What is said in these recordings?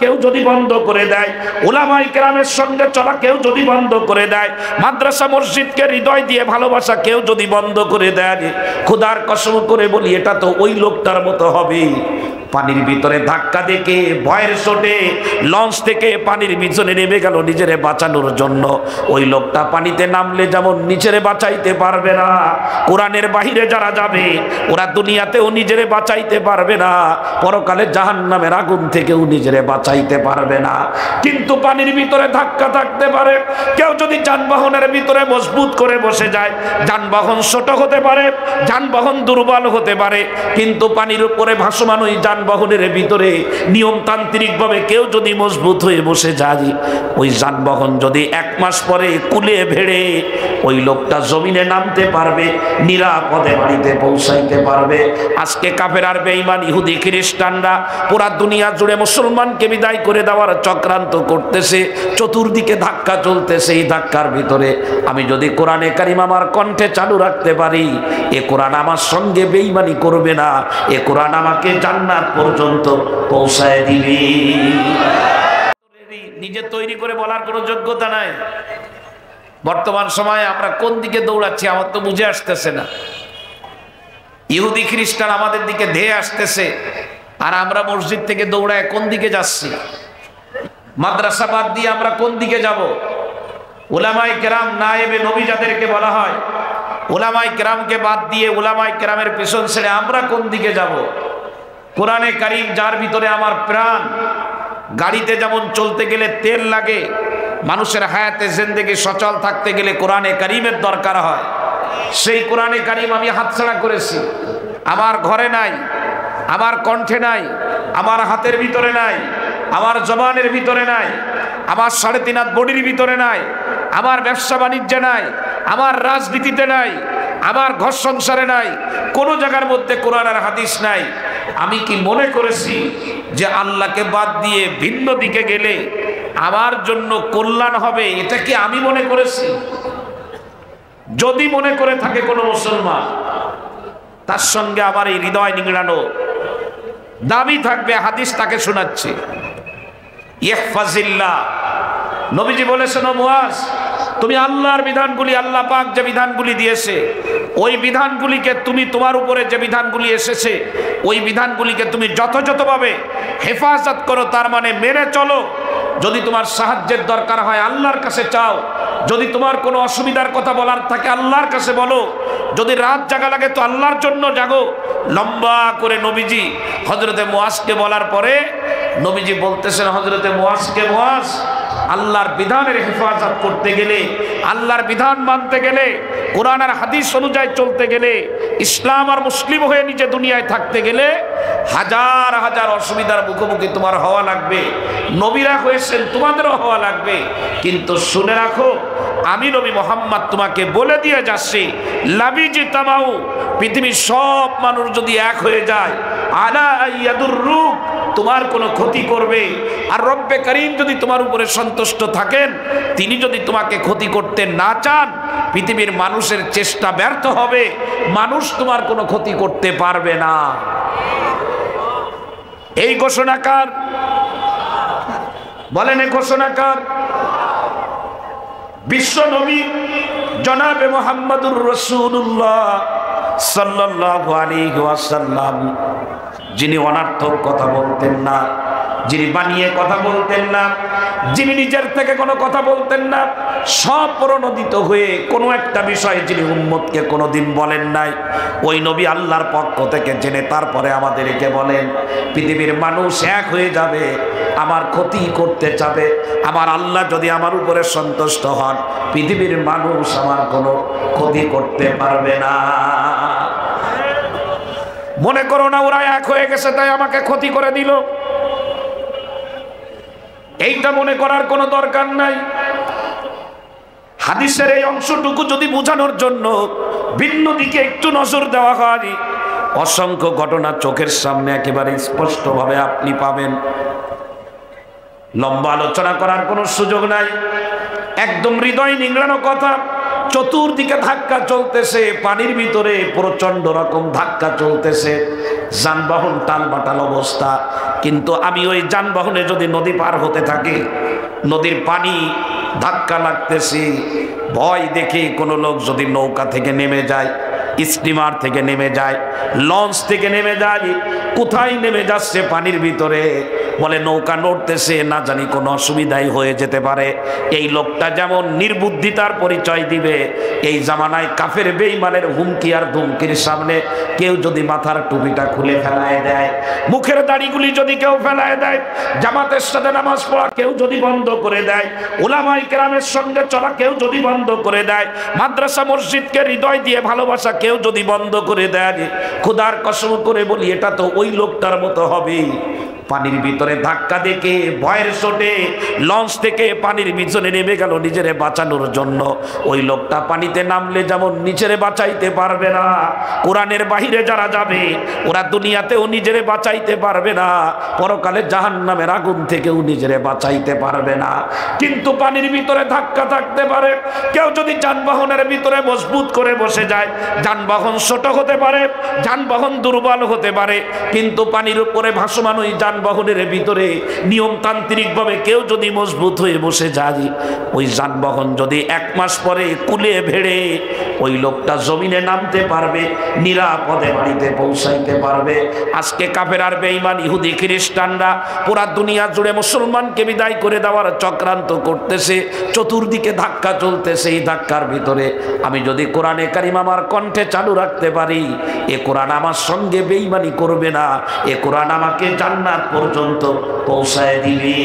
কেউ যদি বন্ধ করে দেয়, উলামায়ে কেরামের সঙ্গে চলা কেউ যদি বন্ধ করে দেয়, মাদ্রাসা মসজিদকে হৃদয় দিয়ে ভালোবাসা কেউ যদি বন্ধ করে দেয়, খোদার কসম করে বলি এটা তো ওই লোকটার মতো হবে পানির ভিতরে ধাক্কা দেখে ভয়ের চোটে লঞ্চ থেকে পানির ভিতরে নেমে গেল নিজেরে বাঁচানোর জন্য। ওই লোকটা পানিতে নামলে যেমন নিজেরে বাঁচাইতে পারবে না, কোরআনের বাহিরে যারা যাবে ওরা দুনিয়াতেও নিজেরে বাঁচাইতে পারবে না, পরকালে জাহান্নামের আগুন থেকেও নিজেরে বাঁচাইতে পারবে না। কিন্তু পানির ভিতরে ধাক্কা থাকতে পারে। কেউ যদি যানবাহনের ভিতরে মজবুত করে বসে যায়, যানবাহন ছোট হতে পারে, যানবাহন দুর্বল হতে পারে, কিন্তু পানির উপরে ভাসমান ওই যানবাহনের ভিতরে নিয়মতান্ত্রিকভাবে কেউ যদি মজবুত হয়ে বসে যায়, ওই যানবাহন যদি 1 মাস পরে কুলে ভেড়ে ওই লোকটা জমিনে নামতে পারবে, নিরাপদে বাড়িতে পৌঁছাইতে পারবে। আজকে কাফের আর বেঈমান ইহুদি খ্রিস্টানরা পুরা দুনিয়া জুড়ে মুসলমানকে বিদায় করে দেওয়ার চক্রান্ত করতেছে, চতুর্দিকে ধাক্কা চলতেছে। এই ধাক্কার ভিতরে আমি যদি কোরআনে কারিম আমার কণ্ঠে চালু রাখতে পারি, এ কোরআন আমার সঙ্গে বেঈমানি করবে না, এ কোরআন আমাকে জান্নাত পর্যন্ত পৌঁছায় দিবে। নিজে তৈরি করে বলার কোনো যোগ্যতা নাই। বর্তমান সময়ে আমরা কোন দিকে দৌড়াচ্ছি আমার তো বুঝে আসতেছে না। ইহুদি খ্রিস্টান আমাদের দিকে ধেয়ে আসতেছে, আর আমরা মসজিদ থেকে দৌড়ায় কোন দিকে যাচ্ছি? মাদ্রাসা বাদ দিয়ে আমরা কোন দিকে যাব? উলামায়ে কেরাম নায়েবে নবী যাদেরকে বলা হয়, উলামায়ে কেরামকে বাদ দিয়ে উলামায়ে কেরামের পিছন ছেড়ে আমরা কোন দিকে যাব? কোরআনে কারিম যার ভিতরে আমার প্রাণ, গাড়িতে যেমন চলতে গেলে তেল লাগে, মানুষের হায়াতে জিন্দেগি সচল থাকতে গেলে কোরআনে কারিমের দরকার হয়। সেই কোরআনে কারিম আমি হাতছাড়া করেছি, আমার ঘরে নাই, আমার কণ্ঠে নাই, আমার হাতের ভিতরে নাই, আমার জবানের ভিতরে নাই, আমার 3.5 হাত বডির ভিতরে নাই, আমার ব্যবসা বাণিজ্যে নাই, আমার রাজনীতিতে নাই, আমার ঘর সংসারে নাই, কোনো জায়গার মধ্যে কোরআন আর হাদিস নাই। আমি কি মনে করেছি যে আল্লাহকে বাদ দিয়ে ভিন্ন দিকে গেলে আমার জন্য কল্যাণ হবে? এটা কি আমি মনে করেছি? যদি মনে করে থাকে কোনো মুসলমান, তার সঙ্গে আমার এই হৃদয় নিংড়ানো দাবি থাকবে, হাদিস তাকে শোনাচ্ছে। ইহফাজিল্লাহ, নবীজি বলেছেন, ও মুয়াজ, তুমি আল্লাহর বিধানগুলি, আল্লাহ পাক যে বিধানগুলি দিয়েছে ওই বিধানগুলিকে তুমি, তোমার উপরে যে বিধানগুলি এসেছে ওই বিধানগুলিকে তুমি যথাযথভাবে হেফাজত করো, তার মানে মেনে চলো। যদি তোমার সাহায্যের দরকার হয় আল্লাহর কাছে চাও, যদি তোমার কোনো অসুবিধার কথা বলার থাকে আল্লাহর কাছে বলো, যদি রাত জাগা লাগে তো আল্লাহর জন্য জাগো। লম্বা করে নবীজি হযরতে মুয়াজকে বলার পরে নবীজি বলতেছেন হযরতে মুয়াজকে, মুয়াজ, আল্লাহর বিধানের হেফাজত করতে গেলে, আল্লাহর বিধান মানতে গেলে, কোরআন আর হাদিস অনুযায়ী চলতে গেলে, ইসলাম আর মুসলিম হয়ে নিজে দুনিয়ায় থাকতে গেলে হাজার হাজার অসুবিধার মুখোমুখি তোমার হওয়া লাগবে। নবীরা হয়েছেন, তোমাদেরও হওয়া লাগবে। কিন্তু শুনে রাখো, আমি নবী মুহাম্মদ তোমাকে বলে দিয়ে যাচ্ছি, লাবিজি তামাউ, পৃথিবীর সব মানুষ যদি এক হয়ে যায়, আলা ইয়াদুররুক, তোমার কোনো ক্ষতি করবে, আর রব্বে কারীম যদি তোমার উপরে সন্তুষ্ট থাকেন, তিনি যদি তোমাকে ক্ষতি করতে না চান, পৃথিবীর মানুষের চেষ্টা ব্যর্থ হবে, মানুষ তোমার কোনো ক্ষতি করতে পারবে না। এই ঘোষণাকার বলেন, এই ঘোষণাকার বিশ্ব নবী জনাবে মুহাম্মদুর রাসূলুল্লাহ সাল্লাল্লাহু আলাইহি ওয়াসাল্লাম, যিনি অনার্থক কথা বলতেন না, যিনি বানিয়ে কথা বলতেন না, যিনি নিজের থেকে কোনো কথা বলতেন না, সব প্রণোদিত হয়ে কোনো একটা বিষয়ে যিনি উম্মতকে কোনোদিন বলেন নাই, ওই নবী আল্লাহর পক্ষ থেকে জেনে তারপরে আমাদেরকে বলেন, পৃথিবীর মানুষ এক হয়ে যাবে, আমার ক্ষতি করতে চাবে, আমার আল্লাহ যদি আমার উপরে সন্তুষ্ট হন, পৃথিবীর মানুষ আমার কোনো ক্ষতি করতে পারবে না। মনে করো না ওরা এক হয়ে গেছে তাই আমাকে ক্ষতি করে দিল, এইটা মনে করার কোনো দরকার নাই। হাদিসের এই অংশটুকু যদি বোঝানোর জন্য ভিন্ন দিকে একটু নজর দেওয়া হয়, অসংখ্য ঘটনা চোখের সামনে একেবারে স্পষ্টভাবে আপনি পাবেন। লম্বা আলোচনা করার কোনো সুযোগ নাই, একদম হৃদয় নিংড়ানো কথা। চতুর্দিকে ধাক্কা চলতেছে, পানির ভিতরে প্রচন্ড রকম ধাক্কা চলতেছে, যানবাহন টালবাটাল অবস্থা। কিন্তু আমি ওই যানবাহনে যদি নদী পার হতে থাকি, নদীর পানি ধাক্কা লাগতেছি, ভয় দেখে কোনো লোক যদি নৌকা থেকে নেমে যায়, স্টিমার থেকে নেমে যায়, লঞ্চ থেকে নেমে যায়, কোথায় নেমে যাচ্ছে পানির ভিতরে, বলে নৌকা নড়তেছে, না জানি কোনো অসুবিধাই হয়ে যেতে পারে। এই লোকটা যেমন নির্বুদ্ধিতার পরিচয় দিবে, এই জামানায় কাফের বেঈমানের হুমকি আর ধুমকির সামনে কেউ যদি মাথার টুপিটা খুলে ফেলায় দেয়, মুখের দাড়িগুলি যদি কেউ ফেলায় দেয়, জামাতের সাথে নামাজ পড়া কেউ যদি বন্ধ করে দেয়, উলামায়ে কেরামের সঙ্গে চলা কেউ যদি বন্ধ করে দেয়, মাদ্রাসা মসজিদকে হৃদয় দিয়ে ভালোবাসা কেউ যদি বন্ধ করে দেয়, খোদার কসম করে বলি এটা তো ওই লোকটার মতো হবে। পানির ভিতরে ধাক্কা দেখে ভয়ের চোটে লঞ্চ থেকে পানির ভিতরে নেমে গেল নিজেরে বাঁচানোর জন্য। ওই লোকটা পানিতে নামলে যেমন নিজেরে বাঁচাইতে পারবে না, কোরআনের বাহিরে যারা যাবে ওরা দুনিয়াতেও নিজেরে বাঁচাইতে পারবে না, পরকালে জাহান্নামের আগুন থেকেও নিজেরে বাঁচাইতে পারবে না। কিন্তু পানির ভিতরে ধাক্কা থাকতে পারে। কেউ যদি যানবাহনের ভিতরে মজবুত করে বসে যায়, যানবাহন ছোট হতে পারে, যানবাহন দুর্বল হতে পারে, কিন্তু পানির উপরে ভাসমান ওই যানবাহনের ভিতরে নিয়মতান্ত্রিকভাবে কেউ যদি মজবুত হয়ে বসে যায়, ওই যানবাহন যদি 1 মাস পরে কুলে ভেড়ে ওই লোকটা জমিনে নামতে পারবে, নিরাপদে বাড়িতে পৌঁছাইতে পারবে। আজকে কাফের আর বেঈমান ইহুদি খ্রিস্টানরা পুরা দুনিয়া জুড়ে মুসলমানকে বিদায় করে দেওয়ার চক্রান্ত করতেছে, চতুর্দিকে ধাক্কা চলতেছে। এই ধাক্কার ভিতরে আমি যদি কোরআনে কারিম আমার কণ্ঠে চালু রাখতে পারি, এ কোরআন আমার সঙ্গে বেঈমানি করবে না, এ কোরআন আমাকে জান্নাত পর্যন্ত পৌঁছায় দিবে।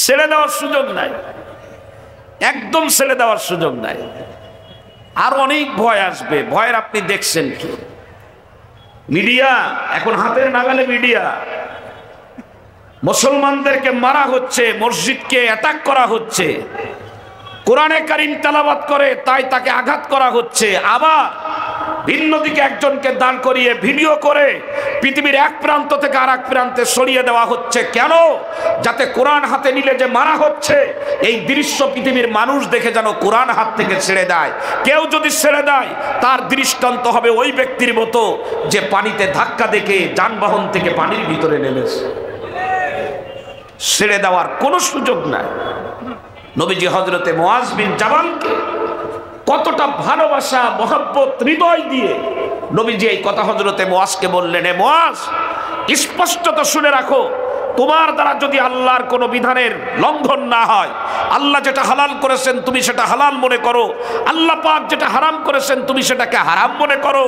ছেড়ে দেওয়ার সুযোগ নাই, একদম ছেড়ে দেওয়ার সুযোগ নাই। আর অনেক ভয় আসবে। ভয়ের আপনি দেখছেন কি? মিডিয়া এখন হাতের নাগালে, মিডিয়া মুসলমানদেরকে মারা হচ্ছে, মসজিদকে অ্যাটাক করা হচ্ছে, কোরআনে কারিম তেলাওয়াত করে তাই তাকে আঘাত করা হচ্ছে। আবার ভিন্ন দিকে একজনকে দাঁড় করিয়ে ভিডিও করে পৃথিবীর এক প্রান্ত থেকে আর এক প্রান্তে সরিয়ে দেওয়া হচ্ছে। কেন? যাতে কোরআন হাতে নিলে যে মারা হচ্ছে এই দৃশ্য পৃথিবীর মানুষ দেখে যেন কোরআন হাত থেকে ছেড়ে দেয়। কেউ যদি ছেড়ে দেয় তার দৃষ্টান্ত হবে ওই ব্যক্তির মতো যে পানিতে ধাক্কা দেখে যানবাহন থেকে পানির ভিতরে নেমেছে। ছেড়ে দেওয়ার কোনো সুযোগ নাই। নবীজি হযরতে মুআজ বিন জাবালকে কতটা ভালোবাসা মহব্বত হৃদয় দিয়ে নবীজি এই কথা হযরতে মুআজকে বললেন, এ মুআজ, স্পষ্টত শুনে রাখো, তোমার দ্বারা যদি আল্লাহর কোনো বিধানের লঙ্ঘন না হয়, আল্লাহ যেটা হালাল করেছেন তুমি সেটা হালাল মনে করো, আল্লাহ পাক যেটা হারাম করেছেন তুমি সেটাকে হারাম মনে করো,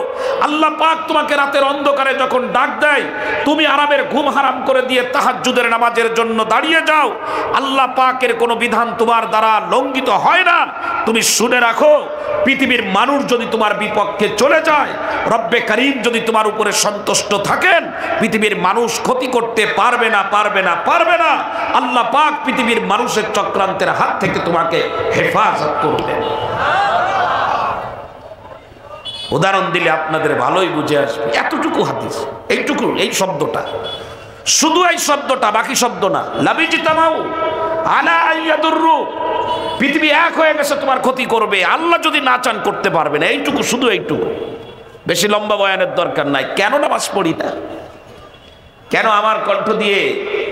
আল্লাহ পাক তোমাকে রাতের অন্ধকারে যখন ডাক দেয় তুমি আরামের ঘুম হারাম করে দিয়ে তাহাজ্জুদের নামাজের জন্য দাঁড়িয়ে যাও, আল্লাহ পাকের কোনো বিধান তোমার দ্বারা লঙ্ঘিত হয় না। তুমি শুনে রাখো, পৃথিবীর মানুষ যদি তোমার বিপক্ষে চলে যায়, রব্বে কারীম যদি তোমার উপরে সন্তুষ্ট থাকেন, পৃথিবীর মানুষ ক্ষতি করতে পারবে না, পারবে না, পারবে না। আল্লাহ পাক পৃথিবীর মানুষের চক্রান্তের হাত থেকে তোমাকে হেফাজত করবেন। উদাহরণ দিলে আপনাদের ভালোই বুঝে আসবে। এতটুকু হাদিস, এইটুকু, এই শব্দটা, শুধু এই শব্দটা, বাকি শব্দ না। লাবিজিতামাউ আলা আইয়াদুররু, পৃথিবী এক হয়ে গেছে তোমার ক্ষতি করবে, আল্লাহ যদি না চান করতে পারবে না। এইটুকু, শুধু এইটুকু, বেশি লম্বা বয়ানের দরকার নাই। কেন নামাজ পড়ি না? কেন আমার কণ্ঠ দিয়ে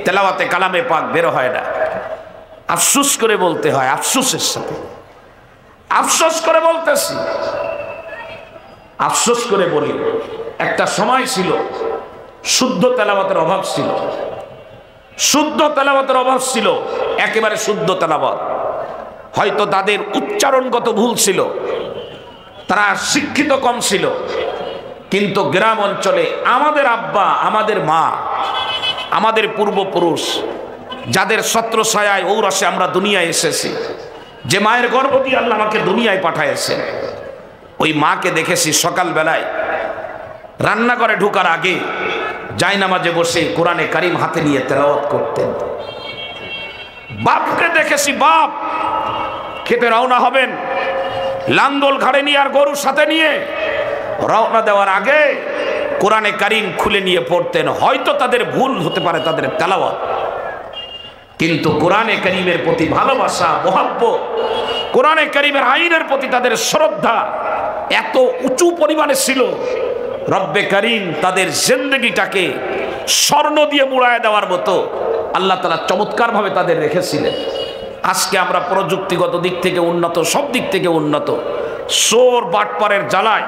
তেলাওয়াতে কালামে পাক বের হয় না? আফসোস করে বলতে হয়, আফসোসের সাথে আফসোস করে বলতেছি, আফসোস করে বলি। একটা সময় ছিল শুদ্ধ তেলাওয়াতের অভাব ছিল, শুদ্ধ তেলাওয়াতের অভাব ছিল, একেবারে শুদ্ধ তেলাওয়াত। হয়তো তাদের উচ্চারণগত ভুল ছিল, তারা শিক্ষিত কম ছিল, কিন্তু গ্রাম অঞ্চলে আমাদের আব্বা, আমাদের মা, আমাদের পূর্বপুরুষ যাদের ছত্রছায়ায় ঔরসে আমরা দুনিয়ায় এসেছি, যে মায়ের গর্ভ দিয়ে আল্লাহ আমাকে দুনিয়ায় পাঠাইছে, ওই মাকে দেখেছি সকালবেলায় রান্নাঘরে ঢোকার আগে জায়নামাজে বসে কোরআনে কারিম হাতে নিয়ে তেলাওয়াত করতেন। বাপকে দেখেছি, বাপ খেতে রওনা হবেন, লাঙ্গল ঘাড়ে নিয়ে আর গরুর সাথে নিয়ে রওনা দেওয়ার আগে কোরআনে কারিম খুলে নিয়ে পড়তেন। হয়তো তাদের ভুল হতে পারে তাদের তেলাওয়াত, কিন্তু কোরআনে কারিমের প্রতি ভালোবাসা, মহব্বত কোরআনে কারীমের আইনের প্রতি তাদের শ্রদ্ধা এত উঁচু পরিমাণে ছিল, রব্বে কারীম তাদের জিন্দেগিটাকে স্বর্ণ দিয়ে মুড়ায় দেওয়ার মতো আল্লাহ তাআলা চমৎকারভাবে তাদের রেখেছিলেন। আজকে আমরা প্রযুক্তিগত দিক থেকে উন্নত, সব দিক থেকে উন্নত, চোর বাটপারের জ্বালায়,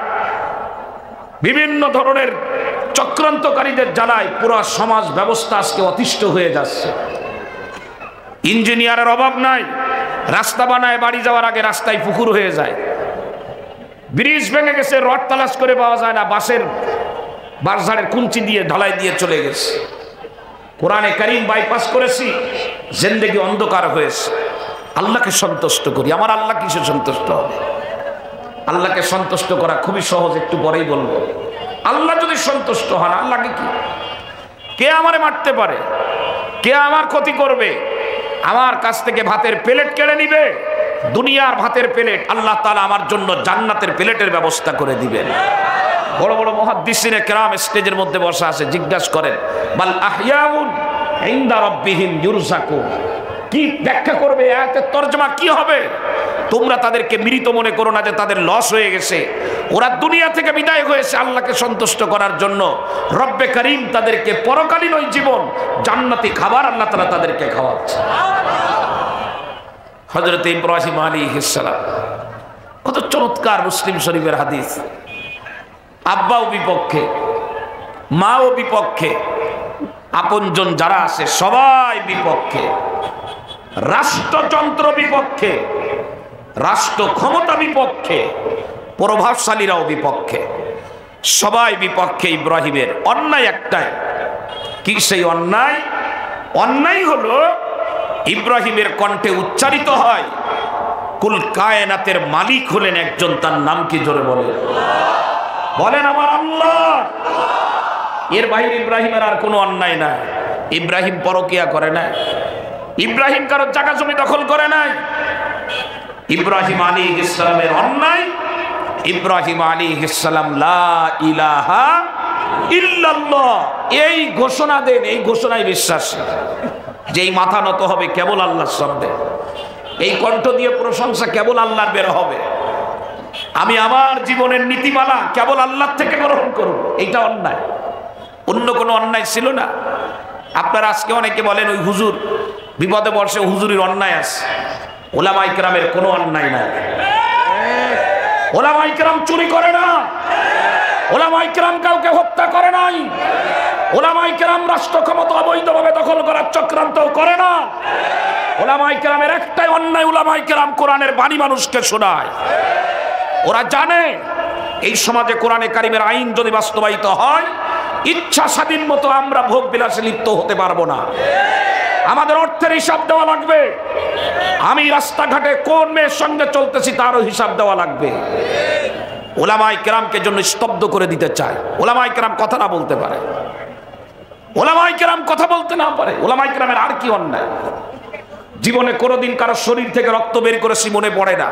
বিভিন্ন ধরনের চক্রান্তকারীদের জ্বালায় পুরো সমাজ ব্যবস্থা আজকে অতিষ্ঠ হয়ে যাচ্ছে। ইঞ্জিনিয়ারের অভাব নাই, রাস্তা বানায় বাড়ি যাওয়ার আগে রাস্তায় পুকুর হয়ে যায়, ব্রিজ ভেঙে গেছে রড তালাশ করে পাওয়া যায় না, বাঁশের বাঁশঝাড়ের কুঞ্চি দিয়ে ঢালাই দিয়ে চলে গেছে। কোরআনে কারীম বাইপাস করেছি, জিন্দেগি অন্ধকার হয়েছে। আল্লাহকে সন্তুষ্ট করি, আমার আল্লাহ কিসে সন্তুষ্ট হবে? আল্লাহকে সন্তুষ্ট করা খুবই সহজ, একটু পরেই বলবো। আল্লাহ যদি সন্তুষ্ট হন, আল্লাহকে কি কে আমারে মারতে পারে? কে আমার ক্ষতি করবে? আমার কাছ থেকে ভাতের প্লেট কেড়ে নিবে, দুনিয়ার ভাতের প্লেট আল্লাহ তাআলা আমার জন্য জান্নাতের প্লেটের ব্যবস্থা করে দিবেন। বড় বড় মুহাদ্দিসিনে কেরাম স্টেজের মধ্যে বসা আছে, জিজ্ঞাসা করেন বাল আহইয়াউন ইনদা রাব্বিহিম ইউরযাকুন, কি ব্যাখ্যা করবে? আয়াতের তরজমা কি হবে? তোমরা তাদেরকে মৃত মনে করো না যে তাদের লস হয়ে গেছে, ওরা দুনিয়া থেকে বিদায় হয়েছে আল্লাহকে সন্তুষ্ট করার জন্য। রব্বে কারীম তাদেরকে পরকালীন ওই জীবন জান্নাতি খাবার আল্লাহ তাআলা তাদেরকে খাওয়াচ্ছে। হযরত ইব্রাহিম আলাইহিস সালাম, কত চমৎকার মুসলিম শরীফের হাদিস। আব্বাও বিপক্ষে, মাও বিপক্ষে, আপনজন যারা আছে সবাই বিপক্ষে, রাষ্ট্রযন্ত্র বিপক্ষে, রাষ্ট্র ক্ষমতা বিপক্ষে, প্রভাবশালীরাও বিপক্ষে, সবাই বিপক্ষে ইব্রাহিমের। অন্যায় একটাই, কি সেই অন্যায়? অন্যায় হলো ইব্রাহিমের কণ্ঠে উচ্চারিত হয় কুল কায়নাতের মালিক হলেন একজন, তার নাম কি? জোরে বলেন, বলেন আমার আল্লাহ। এর বাইরে ইব্রাহিমের আর কোনো অন্যায় নাই। ইব্রাহিম পরকিয়া করে নাই, ইব্রাহিম কারো জায়গা জমি দখল করে নাই। ইব্রাহিম আলাইহিস সালামের অন্যায়, ইব্রাহিম আলাইহিস সালাম লা ইলাহা ইল্লাল্লাহ এই ঘোষণা দেন, এই ঘোষণায় বিশ্বাস যে এই মাথা নত হবে কেবল আল্লাহর শব্দে, এই কণ্ঠ দিয়ে প্রশংসা কেবল আল্লাহর বের হবে, আমি আমার জীবনের নীতিমালা কেবল আল্লাহর থেকে গ্রহণ করব, এইটা অন্যায়। অন্য কোনো অন্যায় ছিল না। আপনারা আজকে অনেকে বলেন ওই হুজুর বিপদে পড়ছে, হুজুরের অন্যায় আছে। ওলামায়ে কেরামের কোনো অন্যায় নাই। ওলামায়ে কেরাম চুরি করে না, ওলামায়ে কেরাম কাউকে হত্যা করে নাই, ওলামায়ে কেরাম রাষ্ট্র ক্ষমতা অবৈধভাবে দখল করার চক্রান্ত করে না। ওলামায়ে কেরামের একটাই অন্যায়, ওলামায়ে কেরাম কোরআনের বাণী মানুষকে শোনায়। ওরা জানে এই সমাজে কোরআনে কারীমের আইন যদি বাস্তবায়িত হয়, ইচ্ছা স্বাধীন মতো আমরা ভোগ বিলাসে লিপ্ত হতে পারবো না। আমাদের অর্থের হিসাব দেওয়া লাগবে। আমি রাস্তাঘাটে কোন মেয়ের সঙ্গে চলতেছি তারও হিসাব দেওয়া লাগবে। ওলামায়ে কেরামকে জন্য স্তব্ধ করে দিতে চায়। ওলামায়ে কেরাম কথা না বলতে পারে, ওলামায়ে কেরাম কথা বলতে না পারে। ওলামায়ে কেরামের আর কি অন্যায়? জীবনে কোনোদিন কারো শরীর থেকে রক্ত বের করেছি মনে পড়ে না।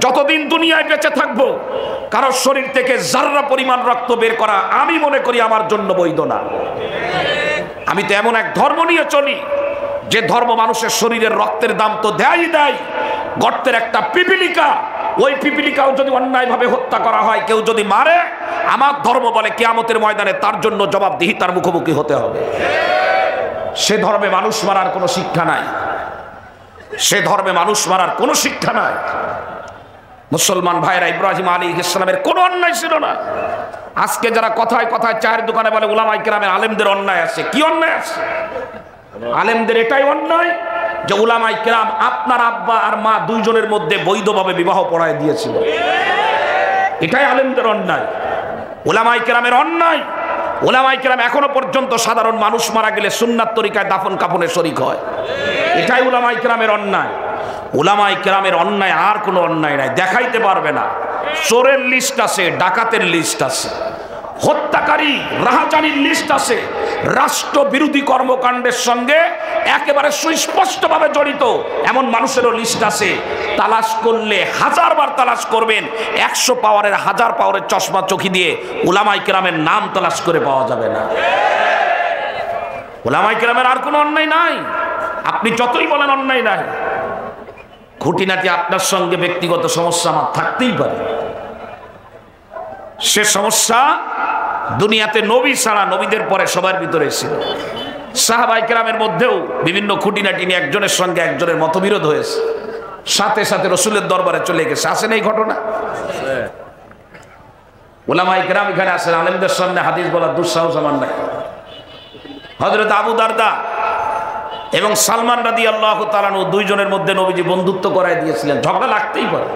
যতদিন দুনিয়ায় বেঁচে থাকবো কারোর শরীর থেকে জাররা পরিমাণ রক্ত বের করা আমি মনে করি আমার জন্য বৈধ না। আমি তো এমন এক ধর্ম নিয়ে চলি যে ধর্ম মানুষের শরীরের রক্তের দাম তো দেয় দেয়। গর্তের একটা পিপিলিকা, ওই পিপিলিকাও যদি অন্যায়ভাবে হত্যা করা হয়, কেউ যদি মারে, আমার ধর্ম বলে কিয়ামতের ময়দানে তার জন্য জবাবদিহিতার মুখোমুখি হতে হবে। সে ধর্মে মানুষ মারার কোনো শিক্ষা নাই, সে ধর্মে মানুষ মারার কোনো শিক্ষা নাই। মুসলমান ভাইরা, ইব্রাহিম আলাইহিস সালামের কোনো অন্যায় ছিল না। আজকে যারা কথায় কথায় চায়ের দোকানে বলে উলামায়ে কেরামের আলেমদের অন্যায় আছে, কি অন্যায় আছে? আলেমদের এটাই অন্যায় যে উলামায়ে কেরাম আপনার আব্বা আর মা দুইজনের মধ্যে বৈধভাবে বিবাহ পড়ায় দিয়েছিল, এটাই আলেমদের অন্যায়। উলামায়ে কেরামের অন্যায়, উলামায়ে কেরাম এখনো পর্যন্ত সাধারণ মানুষ মারা গেলে সুন্নাত তরিকায় দাফন কাফনে শরীক হয়, এটাই উলামায়ে কেরামের অন্যায়। উলামায়ে কেরামের অন্যায় আর কোনো অন্যায় নাই, দেখাইতে পারবে না। চোরের লিস্ট আছে, ডাকাতের লিস্ট আছে, হত্যাকারী রাহাজানির লিস্ট আছে, রাষ্ট্র বিরোধী কর্মকাণ্ডের সঙ্গে একেবারে সুস্পষ্টভাবে জড়িত এমন মানুষেরও লিস্ট আছে। তালাশ করলে হাজারবার তালাশ করবেন, 100 পাওয়ারের 1000 পাওয়ারের চশমা চোখি দিয়ে উলামায়ে কেরামের নাম তালাশ করে পাওয়া যাবে না। উলামায়ে কেরামের আর কোনো অন্যায় নাই। আপনি যতই বলেন অন্যায় নাই, খুঁটিনাটি আপনার সঙ্গে ব্যক্তিগত সমস্যা আমার থাকতেই পারে, সে সমস্যা দুনিয়াতে নবী ছাড়া নবীদের পরে সবার ভিতরে ছিল। সাহাবায়ে কেরামের মধ্যেও বিভিন্ন খুঁটিনাটি নিয়ে একজনের সঙ্গে একজনের মতবিরোধ হয়েছে, সাথে সাথে রসুলের দরবারে চলে গেছে। আসেন এই ঘটনা? উলামায়ে কেরাম এখানে আসেন, আলেমদের সামনে হাদিস বলার দুঃসাহস আমার নাই। হযরত আবু দারদা এবং সালমান রাদিয়াল্লাহু তাআলা আনহু দুইজনের মধ্যে নবীজি বন্ধুত্ব করায় দিয়েছিলেন। ঝগড়া লাগতেই পারে,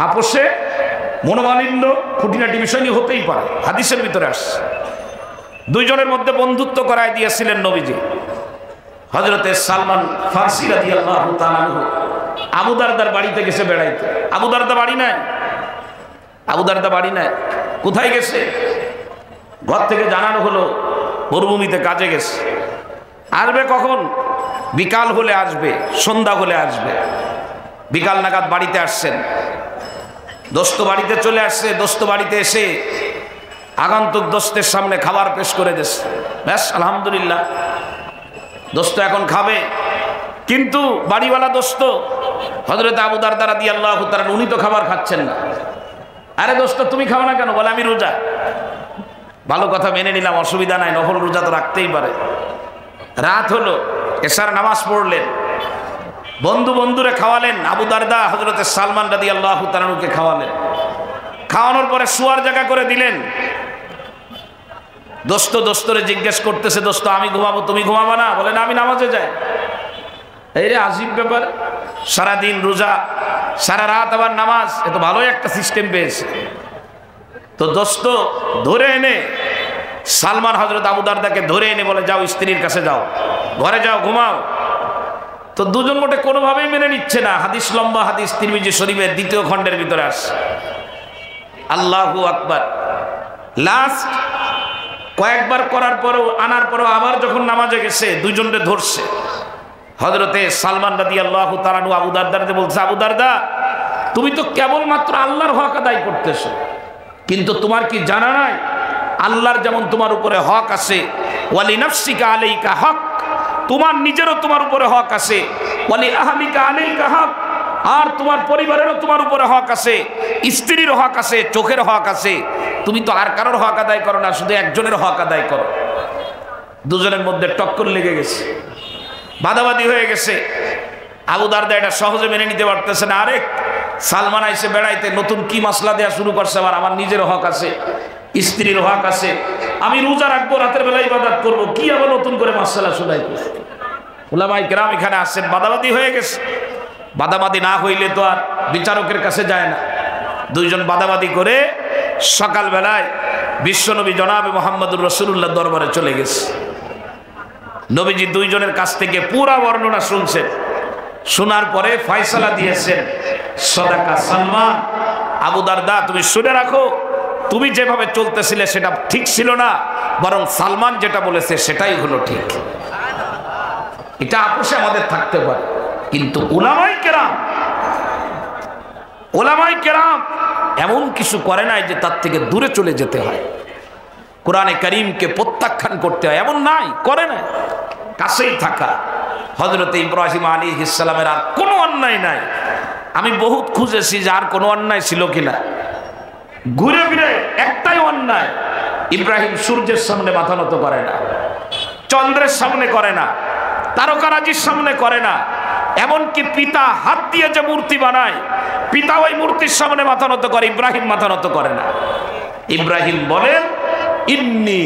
আপোষে মনোমালিন্য খুঁটিনাটি বিষয় নিয়ে হতেই পারে, হাদিসের ভিতরে আসছে। দুইজনের মধ্যে বন্ধুত্ব করায় দিয়েছিলেন নবীজি। হযরতে সালমান ফারসি রাদিয়াল্লাহু তাআলা আনহু আবু দারদার বাড়িতে গেছে বেড়াইতে। আবু দারদা বাড়ি নাই, আবু দারদা বাড়ি নাই, কোথায় গেছে? ঘর থেকে জানানো হলো মরুভূমিতে কাজে গেছে। আসবে কখন? বিকাল হলে আসবে, সন্ধ্যা হলে আসবে। বিকাল নাগাদ বাড়িতে আসছেন, দোস্ত বাড়িতে চলে আসছে। দোস্ত বাড়িতে এসে আগন্তুক দোস্তের সামনে খাবার পেশ করে দিচ্ছে। ব্যাস, আলহামদুলিল্লাহ, দোস্ত এখন খাবে। কিন্তু বাড়িওয়ালা দোস্ত হযরত আবু দারদা রাদিয়াল্লাহু তাআলা উনি তো খাবার খাচ্ছেন না। আরে দোস্ত তুমি খাও না কেন? বলে আমি রোজা। ভালো কথা, মেনে নিলাম, অসুবিধা নাই, নফল রোজা তো রাখতেই পারে। রাত হলো, এশার নামাজ পড়লেন, বন্ধুরে খাওয়ালেন। আবু দারদা হযরতে সালমান রাদিয়াল্লাহু তাআলাকে খাওয়ালেন। খাওয়ানোর পরে শোয়ার জায়গা করে দিলেন। দোস্তরে জিজ্ঞেস করতেছে, দোস্ত আমি ঘুমাবো, তুমি ঘুমাবো না? বলে না, আমি নামাজে যাই। এই রে আজীব ব্যাপার, সারাদিন রোজা, সারা রাত আবার নামাজ, এ তো ভালোই একটা সিস্টেম পেয়েছে। তো দোস্ত ধরে এনে সালমান হযরত আবু দারদাকে ধরে এনে বলে, যাও স্ত্রীর কাছে যাও, ঘরে যাও, ঘুমাও। তো দুজন মোটে কোনোভাবেই মেনে নিচ্ছে না। হাদিস লম্বা হাদিস, তিরমিজি শরীফের 2য় খণ্ডের ভিতরে আসছে। আল্লাহু আকবার। লাস্ট কয়েকবার করার পরেও, আনার পরেও আবার যখন নামাজে গেছে, দুইজনকে ধরছে। হযরতে সালমান রাদিয়াল্লাহু তাআলা আনহু আবু দারদাকে বলছে, আবু দারদা তুমি তো কেবলমাত্র আল্লাহর হক আদায় করতেছো, কিন্তু তোমার কি জানা নাই আল্লাহর যেমন তোমার উপরে হক আছে, ওয়ালি নাফসিকা আলাইকা হক, তোমার নিজেরও তোমার উপরে হক আছে, ওয়ালি আহলিকা আলাইকা হক, আর তোমার পরিবারেরও তোমার উপরে হক আছে, স্ত্রীর হক আছে, চোখের হক আছে। তুমি তো আর কারোর হক আদায় করো না, শুধু একজনের হক আদায় করো। দুজনের মধ্যে টক্কর লেগে গেছে, বাদাবাদি হয়ে গেছে। আবু দারদা এটা সহজে মেনে নিতে পারতেছে না। আরে সালমান আইসে বেড়াইতে, নতুন কি মাসলা দেওয়া শুরু করছে, আবার আমার নিজের হক আছে, স্ত্রীর হক আছে, আমি রোজা রাখবো, রাতের বেলা ইবাদত করবো, কি আবার নতুন করে মাসলা শুনাই? উলামায়ে কেরাম এখানে আসছেন, বাদাবাদি হয়ে গেছে। বাদাবাদি না হইলে তো আর বিচারকের কাছে যায় না। দুইজন বাদাবাদি করে সকালবেলায় বিশ্বনবী জনাবে মুহাম্মদুর রাসূলুল্লাহ দরবারে চলে গেছে। নবীজি দুইজনের কাছ থেকে পুরা বর্ণনা শুনছেন। শোনার পরে ফয়সালা দিয়েছেন, সাদাকা সালমান, আবু দারদা তুমি শুনে রাখো, তুমি যেভাবে চলতেছিলে সেটা ঠিক ছিল না, বরং সালমান যেটা বলেছে সেটাই হলো ঠিক। এটা আপোষে আমাদের থাকতে পারে, কিন্তু উলামায়ে কেরাম এমন কিছু করে নাই যে তার থেকে দূরে চলে যেতে হয়, কোরআনে কারীমকে প্রত্যাখ্যান করতে হয়, এমন নাই, করে নাই, কাছেই থাকা। হযরত ইব্রাহিম আলাইহিস সালামের আর কোনো অন্যায় নাই। আমি বহুত খুঁজেছি যে আর কোনো অন্যায় ছিল কিনা, ঘুরে ফিরে একটাই অন্যায়, ইব্রাহিম সূর্যের সামনে মাথা নত করে না, চন্দ্রের সামনে করে না, তারকারাজির সামনে করে না, এমনকি পিতা হাত দিয়ে যে মূর্তি বানায়, পিতা ওই মূর্তির সামনে মাথা নত করে, ইব্রাহিম মাথা নত করে না। ইব্রাহিম বলেন, ইন্নী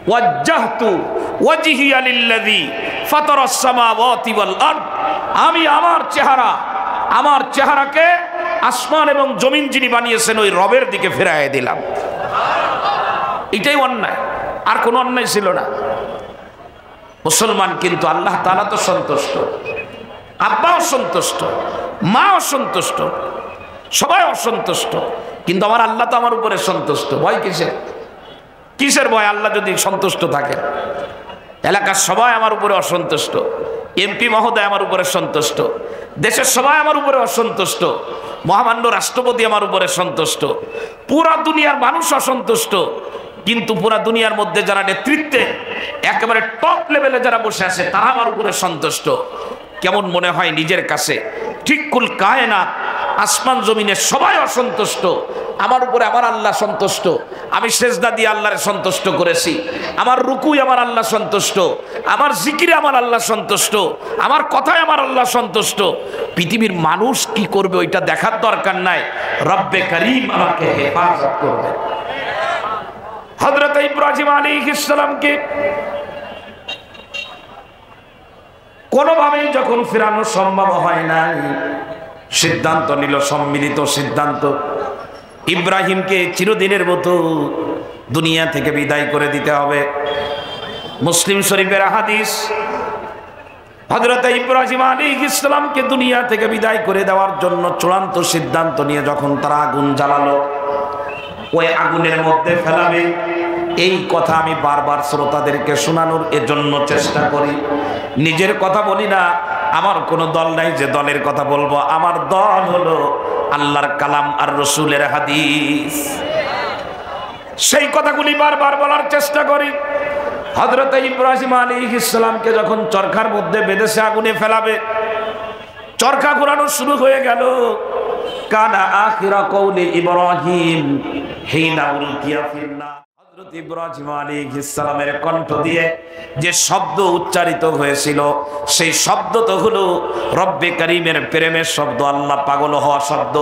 ওয়াজ্জাহতু ওয়াজহিয়া লিল্লাযী ফাতারাস সামাওয়াতি ওয়াল আরদ, আমি আমার চেহারাকে আসমান এবং জমিন যিনি বানিয়েছেন ওই রবের দিকে ফিরাইয়ে দিলাম। এটাই অন্যায়, আর কোনো অন্যায় ছিল না। মুসলমান কিন্তু আল্লাহ তাআলা তো সন্তুষ্ট, আব্বাও সন্তুষ্ট, মা অসন্তুষ্ট, সবাই অসন্তুষ্ট, কিন্তু আমার আল্লাহ তো আমার উপরে সন্তুষ্ট। ভয় কিসের ভয়? আল্লাহ যদি সন্তুষ্ট থাকে, এলাকার সবাই আমার উপরে অসন্তুষ্ট, এমপি মহোদয় আমার উপরে সন্তুষ্ট, দেশের সবাই আমার উপরে অসন্তুষ্ট, মহামান্য রাষ্ট্রপতি আমার উপরে সন্তুষ্ট, পুরা দুনিয়ার মানুষ অসন্তুষ্ট, কিন্তু পুরা দুনিয়ার মধ্যে যারা নেতৃত্বে একেবারে টপ লেভেলে যারা বসে আছে তারা আমার উপরে সন্তুষ্ট। কেমন মনে হয় নিজের কাছে? ঠিক কুল কায়নাত, আসমান জমিনের সবাই অসন্তুষ্ট, আমার উপরে আমার আল্লাহ সন্তুষ্ট। আমি সেজদা দিয়ে আল্লাহরে সন্তুষ্ট করেছি, আমার রুকুই আমার আল্লাহ সন্তুষ্ট, আমার জিকিরে আমার আল্লাহ সন্তুষ্ট, আমার কথায় আমার আল্লাহ সন্তুষ্ট। পৃথিবীর মানুষ কি করবে ওইটা দেখার দরকার নাই, রব্বে করিম আমাকে হেফাজত করবে। হযরত ইব্রাহিম আলাইহিস সালামকে কোনোভাবেই যখন ফেরানো সম্ভব হয় নাই, সিদ্ধান্ত নিল, সম্মিলিত সিদ্ধান্ত, ইব্রাহিমকে চিরদিনের মতো দুনিয়া থেকে বিদায় করে দিতে হবে। মুসলিম শরীফের হাদিস, হযরত ইব্রাহিম আলাইহিস সালামকে দুনিয়া থেকে বিদায় করে দেওয়ার জন্য চূড়ান্ত সিদ্ধান্ত নিয়ে যখন তারা আগুন জ্বালালো, ওই আগুনের মধ্যে ফেলাবে, এই কথা আমি বারবার শ্রোতাদেরকে শোনানোর এজন্য চেষ্টা করি। নিজের কথা বলি না, আমার কোনো দল নাই যে দলের কথা বলবো, আমার দল হলো আল্লাহর কালাম আর রসুলের হাদিস। সেই কথাগুলি বারবার বলার চেষ্টা করি। হযরত ইব্রাহিম আলাইহিস সালামকে যখন চরখার মধ্যে বেঁধেছে আগুনে ফেলাবে, চরখা ঘোরানো শুরু হয়ে গেল। কানা আখিরা কওলি ইব্রাহিম হিনা উলকিয়া ফিন্নার। হযরত ইব্রাহিম আলাইহিস সালামের কণ্ঠ দিয়ে যে শব্দ উচ্চারিত হয়েছিল, সেই শব্দ তো হলো রব্বে করিমের প্রেমের শব্দ, আল্লাহ পাগল হওয়া শব্দ।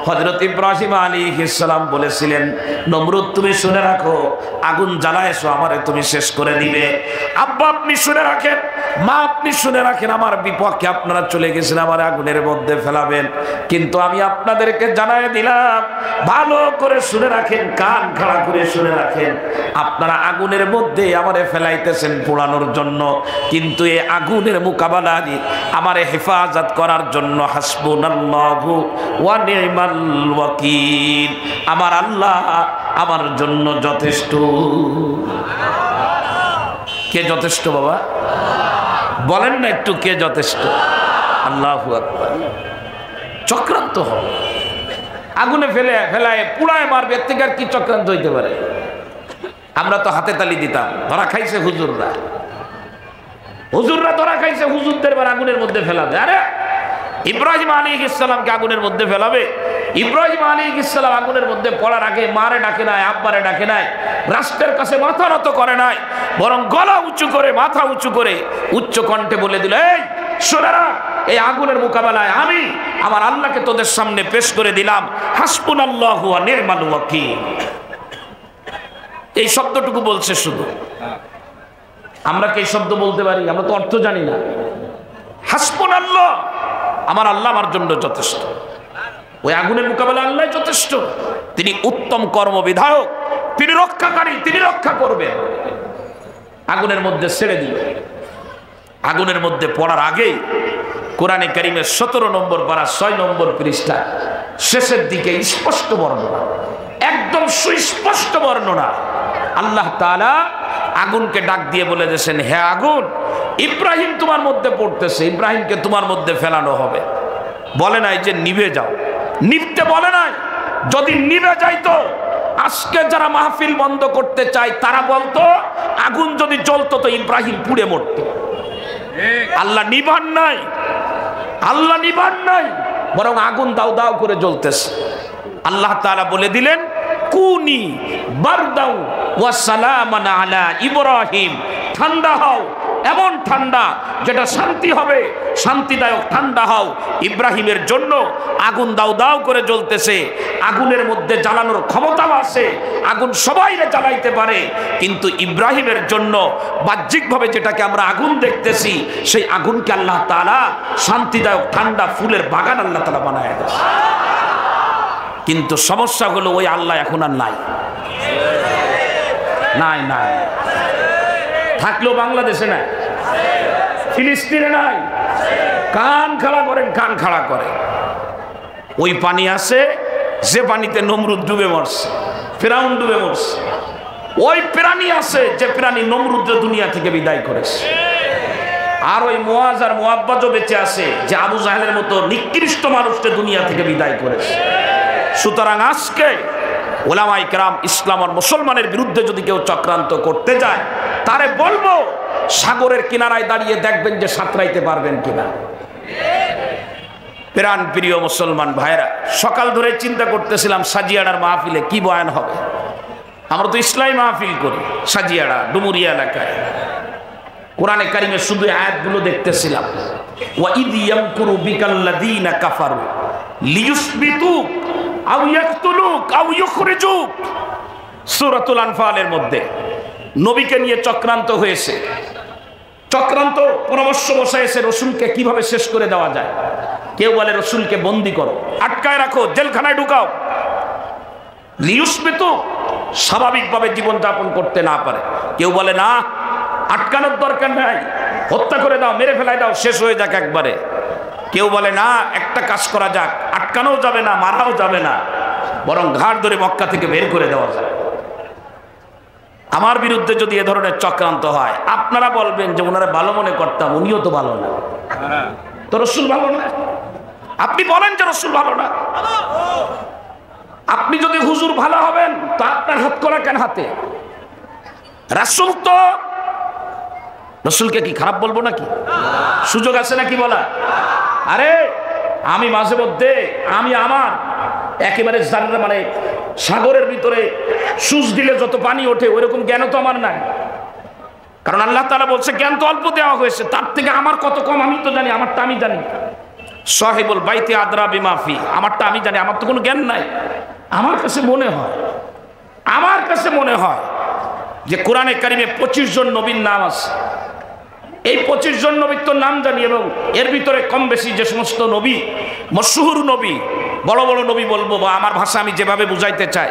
হযরত ইব্রাহিম আলাইহিস সালাম বলেছিলেন, নমরুদ তুমি শুনে রাখো, আগুন জ্বালায়ছো আমারে তুমি শেষ করে দিবে। আব্বা আপনি শুনে রাখেন, মা আপনি শুনে রাখেন, আমার বিপক্ষে আপনারা চলে গেছেন, আমার আগুনের মধ্যে ফেলাবেন। কিন্তু আমি আপনাদেরকে জানাই দিলাম, ভালো করে শুনে রাখেন, কান খাড়া করে শুনে রাখেন, আপনারা আগুনের মধ্যে আমারে ফেলাইতেছেন পোড়ানোর জন্য, কিন্তু এই আগুনের মোকাবেলা আমারে হেফাজত করার জন্য হাসবুনাল্লাহু ওয়া নি'মাল ওয়াকিল, আমার আল্লাহ আমার জন্য যথেষ্ট। কে যথেষ্ট বাবা বলেন না একটু, কে যথেষ্ট? আল্লাহু আকবার। চক্রান্ত হবে, আগুনে ফেলায় পুড়ায় মারবে, এর থেকে আর কি চক্রান্ত হইতে পারে? আমরা তো হাতে তালি দিতাম, ধরা খাইছে হুজুররা, হুজুররা ধরা খাইছে, হুজুরদের বার আগুনের মধ্যে ফেলাবে। আরে ইব্রাহিম আলাইহিস সালামকে আগুনের মধ্যে ফেলাবে। ইব্রাহিম আলাইহিস সালাম আগুনের মধ্যে পড়ার আগে মারে ডাকে নাই, আব্বারে ডাকে নাই, রাষ্ট্রের কাছে মাথা নত করে নাই, বরং গলা উঁচু করে, মাথা উঁচু করে উচ্চ কণ্ঠে বলে দিল, এই শোনেরা, এই আগুনের মোকাবেলায় আমি আমার আল্লাহকে তোদের সামনে পেশ করে দিলাম, হাসবুনাল্লাহু ওয়া নি'মাল ওয়াকিল। এই শব্দটুকু বলছে শুধু। আমরা কি এই শব্দ বলতে পারি? আমরা তো অর্থ জানি না। হাসবুনাল্লাহ, আমার আল্লাহ আমার জন্য যথেষ্ট। ওই আগুনের মোকাবেলা আল্লাহ যথেষ্ট, তিনি উত্তম কর্মবিধায়ক, তিনি রক্ষাকারী, তিনি রক্ষা করবেন। আগুনের মধ্যে ছেড়ে দিল। আগুনের মধ্যে পড়ার আগেই কোরআনে কারীমের 17 নম্বর পারা 6 নম্বর পৃষ্ঠা শেষের দিকে স্পষ্ট বর্ণনা, একদম সুস্পষ্ট বর্ণনা, আল্লাহ তাআলা আগুনকে ডাক দিয়ে বলে দিয়েছেন, হে আগুন, ইব্রাহিম তোমার মধ্যে পড়তেছে, ইব্রাহিমকে তোমার মধ্যে ফেলানো হবে। বলে নাই যে নিভে যাও, নিভতে বলে নাই। যদি নিভে যাইতো, আজকে যারা মাহফিল বন্ধ করতে চায় তারা বলতো আগুন যদি জ্বলতো তো ইব্রাহিম পুড়ে মরতো। আল্লাহ নিভান নাই, আল্লাহ নিভান নাই, বরং আগুন দাও দাও করে জ্বলতেছে। আল্লাহ তাআলা বলে দিলেন, কুনি বারদাউ ওয়া সালামান আলা ইব্রাহিম, ঠান্ডা হও, এমন ঠান্ডা যেটা শান্তি হবে, শান্তিদায়ক ঠান্ডা হও ইব্রাহিমের জন্য। আগুন দাও দাও করে জ্বলতেছে, আগুনের মধ্যে জ্বালানোর ক্ষমতাও আছে, আগুন সবাইরে জ্বালাইতে পারে, কিন্তু ইব্রাহিমের জন্য বাহ্যিকভাবে যেটাকে আমরা আগুন দেখতেছি, সেই আগুনকে আল্লাহ তাআলা শান্তিদায়ক ঠান্ডা ফুলের বাগান আল্লাহ তাআলা বানায় দিয়েছে। কিন্তু সমস্যা হলো ওই আল্লাহ এখন আর নাই, নাই নাই, থাকলেও বাংলাদেশে নাই, ফিলিস্তিনে নাই। কান খাড়া করেন, কান খাড়া করে। ওই পানি আছে যে পানিতে নমরুদ ডুবে মরছে, ফিরাউন ডুবে মরছে। ওই প্রাণী আছে যে প্রাণী নমরুদকে দুনিয়া থেকে বিদায় করেছে। আর ওই মুআজ আর মুআব্বাদও বেঁচে আছে যে আবু জাহেলের মতো নিকৃষ্ট মানুষকে দুনিয়া থেকে বিদায় করেছে। সুতরাং আজকে ওলামায়ে কেরাম, ইসলাম আর মুসলমানের বিরুদ্ধে যদি কেউ চক্রান্ত করতে যায়, তারে বলবো সাগরের কিনারায় দাঁড়িয়ে দেখবেন যে সাঁতরাইতে পারবেন কিনা। প্রাণ প্রিয় মুসলমান ভাইরা, সকাল ধরে চিন্তা করতেছিলাম সাজিয়াড়ার মাহফিলে কি বয়ান হবে। আমরা তো ইসলামী মাহফিল করি সাজিয়াড়া ডুমুরিয়া এলাকায়। কোরআনে কারিমের শুধু আয়াতগুলো দেখতেছিলাম। ওয়া ইদ ইয়ামকুরু বিকাল্লাযীনা কাফারু লিয়ুসবিতুক আও ইয়াকতুলুক আও ইউখরিজুক। সূরাতুল আনফালের মধ্যে নবীকে নিয়ে চক্রান্ত হয়েছে। চক্রান্ত পরামর্শ বসাইছে রসুলকে কিভাবে শেষ করে দেওয়া যায়। কেউ বলে রসুলকে বন্দি করো, আটকায় রাখো, জেলখানায় ঢুকাও, লিয়ুসবিতুক, স্বাভাবিকভাবে জীবনযাপন করতে না পারে। কেউ বলে না, আটকানোর দরকার নাই, হত্যা করে দাও, মেরে ফেলাই দাও, শেষ হয়ে যাক একবারে। কেউ বলে না, একটা কাজ করা যাক, আটকানোও যাবে না, মারাও যাবে না, বরং ঘাড় ধরে মক্কা থেকে বের করে দেওয়া যায়। আমার বিরুদ্ধে যদি এ ধরনের চক্রান্ত হয়, আপনারা বলবেন যে ওনারা ভালো মনে করতাম, উনিও তো ভালো না, তো রসুল ভালো না। আপনি বলেন যে রসুল ভালো না। আপনি যদি হুজুর ভালো হবেন তো আপনার হাত করা কেন হাতে? রাসূল তো, রসুলকে কি খারাপ বলবো নাকি? সুযোগ আছে নাকি বলা? আরে আমি মাঝে মধ্যে আমি আমার একেবারে মানে সাগরের ভিতরে সুচ দিলে যত পানি ওঠে ওইরকম জ্ঞান তো আমার নাই। কারণ আল্লাহ তাআলা বলছে জ্ঞান তো অল্প দেওয়া হয়েছে, তার থেকে আমার কত কম আমি তো জানি, আমারটা আমি জানি। সাহিবুল বাইতি আদরা বিমা ফি, আমারটা আমি জানি, আমার তো কোনো জ্ঞান নাই। আমার কাছে মনে হয় যে কোরআনে কারিমে 25 জন নবীর নাম আছে। এই 25 জন নবীর তো নাম জানি, এবং এর ভিতরে কম বেশি যে সমস্ত নবী মশহুর নবী, বড় বড় নবী বলবো, বা আমার ভাষা আমি যেভাবে বুঝাইতে চাই,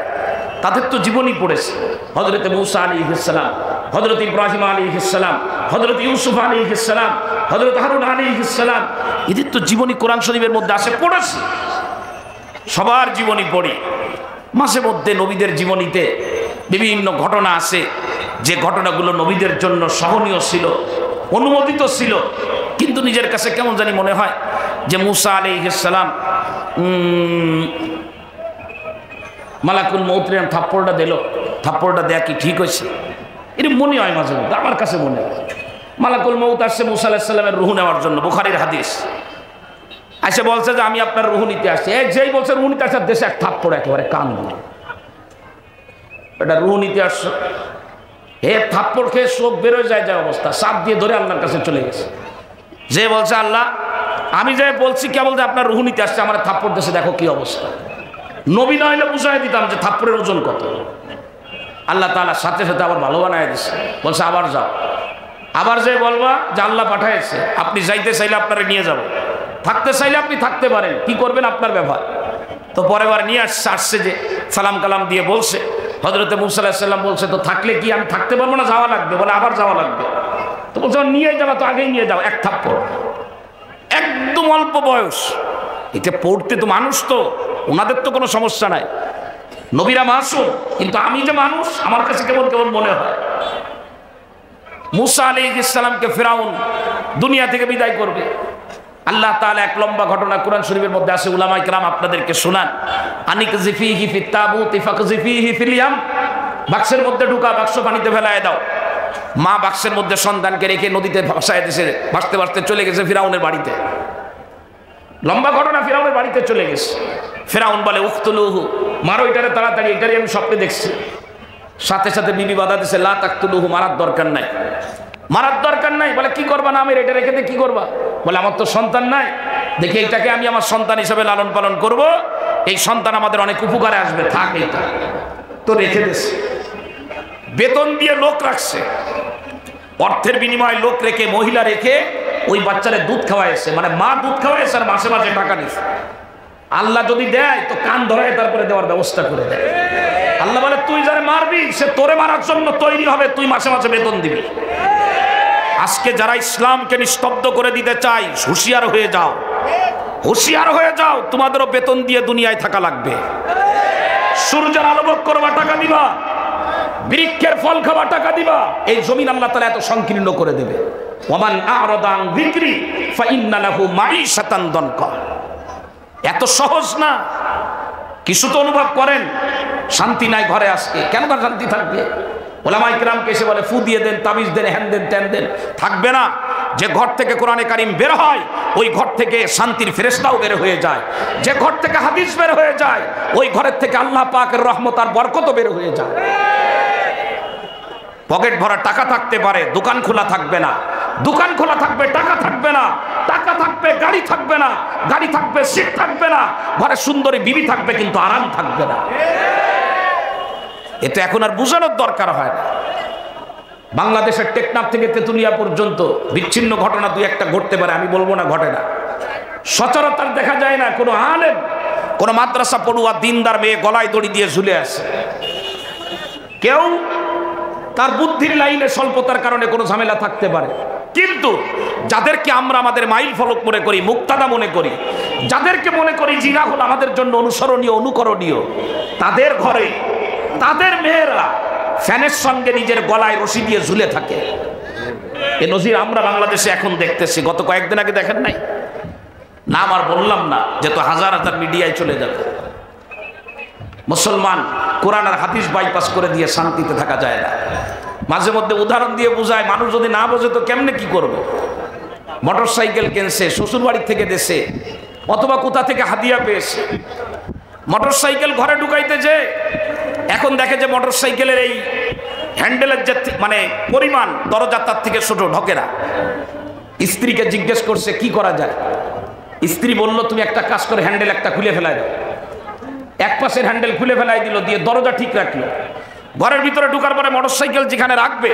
তাদের তো জীবনী পড়েছে। হযরত মূসা আলাইহিস সালাম, হযরত ইব্রাহিম আলাইহিস সালাম, হযরত ইউসুফ আলাইহিস সালাম, হযরত হারুন আলাইহিস সালাম, এদের তো জীবনী কোরআন শরীফের মধ্যে আছে, পড়েছি। সবার জীবনী পড়ি। মাঝে মধ্যে নবীদের জীবনীতে বিভিন্ন ঘটনা আছে, যে ঘটনাগুলো নবীদের জন্য সহনীয় ছিল, অনুমোদিত ছিল, কিন্তু নিজের কাছে কেমন জানি মনে হয় যে মূসা আলাইহিস সালাম মালাকুল মউতের থাপ্পড়টা দিল, থাপ্পড়টা দেয়া কি ঠিক হয়েছে? এটা মনে হয় মাঝে মধ্যে, আমার কাছে মনে হয়। মালাকুল মউত আসছে মূসা আলাইহিস সালামের রূহ নেওয়ার জন্য, বুখারীর হাদিস। এসে বলছে যে আমি আপনার রূহ নিতে আসছি। যেই বলছে রূহ নিতে আসার দেশে এক থাপ্পড় একেবারে কান দিয়ে, এটা রূহ নিতে আসছো। থাপ্পড় খেয়ে চোখ বেরোয় যায় অবস্থা, চাপ দিয়ে ধরে আল্লাহর কাছে চলে গেছে। যে বলছে আল্লাহ আমি যে বলছি কেবল যে আপনার রূহ নিতে আসছে, আমার থাপ্পড় দেশে দেখো কি অবস্থা। নবী না হইলে বুঝাই দিতাম যে থাপ্পড়ের ওজন কত। আল্লাহ তাআলা সাথে সাথে আবার ভালো বানায় দিচ্ছে, বলছে আবার যাও। আবার যে বলবা যে আল্লাহ পাঠাইছে, আপনি যাইতে চাইলে আপনারা নিয়ে যাব, থাকতে চাইলে আপনি থাকতে পারেন, কি করবেন আপনার ব্যাপার। তো পরের বার নিয়ে আসছে যে সালাম কালাম দিয়ে বলছে। হযরত মূসা আলাইহিস সালাম বলছে তো থাকলে কি আমি থাকতে পারবো না, যাওয়া লাগবে? বলে আবার যাওয়া লাগবে। তো বলছে নিয়ে যাওয়া, তো আগেই নিয়ে যাও, এক থাপ্পড়। একদম অল্প বয়স, এটা পড়তে তো মানুষ, তো ওনাদের তো কোনো সমস্যা নাই, নবীরা মাসুম, কিন্তু আমি যে মানুষ, আমার কাছে কেমন কেমন মনে হয়। মূসা আলাইহিস সালামকে ফিরাউন দুনিয়া থেকে বিদায় করবে। আল্লাহ তাআলা এক লম্বা ঘটনা কোরআন শরীফের মধ্যে আছে, উলামায়ে কেরাম আপনাদেরকে শোনান। আনিকযিফিহি ফিত তাবুতি ফাকযিফিহি ফিল ইয়াম, বাক্সের মধ্যে ঢুকা, বাক্স পানিতে ফেলায় দাও। মা বাক্সের মধ্যে সন্তানকে রেখে নদীতে ভাসায় দিয়েছে, ভাসতে ভাসতে চলে গেছে ফিরাউনের বাড়িতে। লম্বা ঘটনা, ফিরাউনের বাড়িতে চলে গেছে। ফিরাউন বলে উকতুলুহু, মারো এটারে তাড়াতাড়ি, এটারই আমি স্বপ্নে দেখছি। সাথে সাথে বিবি বাধা দিছে, লা তাকতুলুহু, মারার দরকার নাই, মারার দরকার নাই। বলে কি করবা না, আমি এটা রেখে দিয়ে কি করবা? বলে আমার তো সন্তান নাই, দেখি এইটাকে আমি আমার সন্তান হিসেবে লালন পালন করব, এই সন্তান আমাদের অনেক উপকারে আসবে, থাক এইটা। তো রেখে দিয়েছে, বেতন দিয়ে লোক রাখছে, অর্থের বিনিময়ে লোক রেখে, মহিলা রেখে ওই বাচ্চারে দুধ খাওয়াইছে, মানে মা দুধ খাওয়াইছে আর মাসে মাসে টাকা নিচ্ছে। আল্লাহ যদি দেয় তো কান ধরায় তারপরে দেওয়ার ব্যবস্থা করে দেয়। আল্লাহ বলে তুই যারা মারবি সে তোরে মারার জন্য তৈরি হবে, তুই মাসে মাসে বেতন দিবি। আজকে যারা ইসলামকে নিস্তব্ধ করে দিতে চাই, হুঁশিয়ার হয়ে যাও, হুঁশিয়ার হয়ে যাও, তোমাদেরও বেতন দিয়ে দুনিয়ায় থাকা লাগবে। সূর্যের আলো ভোগ করবা, টাকা দিবা, বৃক্ষের ফল খাবা, টাকা দিবা। এই জমিন আল্লাহ তাআলা এত সংকীর্ণ করে দেবে। ওয়ামান আ'রাদা আন যিকরি ফাইন্না লাহু মাঈশাতান দানকা। এত সহজ না, কিছু তো অনুভব করেন। শান্তি নাই ঘরে, আজকে কেন তার শান্তি থাকবে? ওলামায়ে কেরামকে এসে বলে ফু দিয়ে দেন, তাবিজ দেন, হ্যান দেন, ত্যান দেন, থাকবে না। যে ঘর থেকে কোরআনে কারিম বের হয় ওই ঘর থেকে শান্তির ফেরেশতাও বের হয়ে যায়, যে ঘর থেকে হাদিস বের হয়ে যায় ওই ঘরের থেকে আল্লাহ পাকের রহমত আর বরকত বের হয়ে যায়। পকেট ভরা টাকা থাকতে পারে, দোকান খোলা থাকবে না, দোকান খোলা থাকবে টাকা থাকবে না, টাকা থাকবে গাড়ি থাকবে না, গাড়ি থাকবে সিট থাকবে না, ঘরে সুন্দরী বিবি থাকবে কিন্তু আরাম থাকবে না। এটা এখন আর বোঝানোর দরকার হয় না। বাংলাদেশের টেকনাফ থেকে তেতুলিয়া পর্যন্ত বিচ্ছিন্ন ঘটনা দুই একটা ঘটতে পারে, আমি বলবো না ঘটে না, সচরাচর দেখা যায় না কোনো আলেম কোনো মাদ্রাসা পড়ুয়া দিনদার মেয়ে গলায় দড়ি দিয়ে ঝুলে আছে, কেউ তার বুদ্ধির লাইনে স্বল্পতার কারণে কোনো ঝামেলা থাকতে পারে, কিন্তু যাদেরকে আমরা আমাদের মাইল ফলক মনে করি, মুক্তাদা মনে করি, যাদেরকে মনে করি জিনা হল আমাদের জন্য অনুসরণীয় অনুকরণীয়, তাদের ঘরে তাদের মেয়েরা ফ্যানের সঙ্গে নিজের গলায় রশি দিয়ে ঝুলে থাকে। এ নজির আমরা বাংলাদেশে এখন দেখতেছি, গত কয়েকদিন আগে দেখেন নাই? নাম আর বললাম না, যে তো হাজার হাজার মিডিয়ায় চলে যাবে। মুসলমান কোরআন আর হাদিস বাইপাস করে দিয়ে শান্তিতে থাকা যায় না। মাঝে মধ্যে উদাহরণ দিয়ে বোঝায়, মানুষ যদি না বোঝে তো কেমনে কি করবে? মোটর সাইকেল কিনছে শ্বশুর বাড়ি থেকে দেশে, অথবা কোথা থেকে হাদিয়া পেয়েছে, মোটর সাইকেল ঘরে ঢুকাইতে যে এখন দেখে যে মোটর সাইকেলের এই হ্যান্ডেলের যে মানে পরিমাণ দরজা তার থেকে ছোট, ঢোকে না। স্ত্রীকে জিজ্ঞেস করছে কি করা যায়, স্ত্রী বলল তুমি একটা কাজ করে হ্যান্ডেল একটা খুলে ফেলাই দাও। এক পাশের হ্যান্ডেল খুলে ফেলাই দিল, দিয়ে দরজা ঠিক রাখলো। ঘরের ভিতরে ঢুকার পরে মোটরসাইকেল যেখানে রাখবে,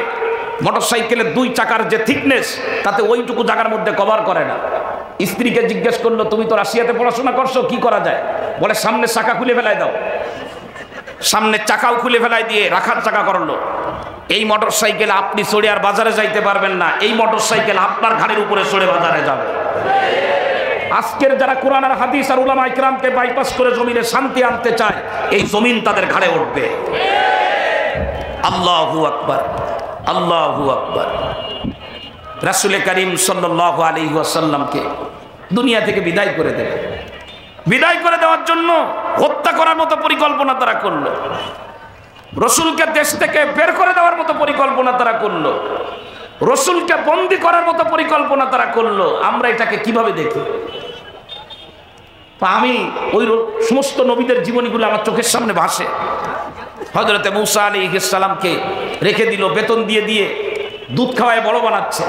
মোটরসাইকেলের দুই চাকার যে থিকনেস তাতে ওইটুকু জায়গার মধ্যে কভার করে না। স্ত্রীকে জিজ্ঞেস করলো তুমি তো রাশিয়াতে পড়াশোনা করছো, কি করা যায়? বলে সামনে চাকা খুলে ফেলাই দাও। সামনে চাকাও খুলে ফেলাই দিয়ে রাখার চাকা করলো। এই মোটরসাইকেল আপনি চড়ে আর বাজারে যাইতে পারবেন না, এই মোটরসাইকেল আপনার ঘাড়ের উপরে চড়ে বাজারে যাবে। আজকের যারা কোরআন আর হাদিস আর উলামা ইকরামকে বাইপাস করে জমিনে শান্তি আনতে চায়, এই জমিন তাদের ঘাড়ে উঠবে। আল্লাহু আকবার, আল্লাহু আকবার। রাসূল করিম সাল্লাল্লাহু আলাইহি ওয়াসাল্লামকে দুনিয়া থেকে বিদায় করে দেবে, বিদায় করে দেওয়ার জন্য হত্যা করার মতো পরিকল্পনা তারা করলো, রসুলকে দেশ থেকে বের করে দেওয়ার মতো পরিকল্পনা তারা করলো, রসুলকে বন্দী করার মতো পরিকল্পনা তারা করলো। আমরা এটাকে কিভাবে দেখি? আমি ওই সমস্ত নবীদের জীবনীগুলো আমার চোখের সামনে ভাসে। হযরতে মূসা আলাইহিস সালামকে রেখে দিল, বেতন দিয়ে দিয়ে দুধ খাওয়ায় বড় বানাচ্ছে।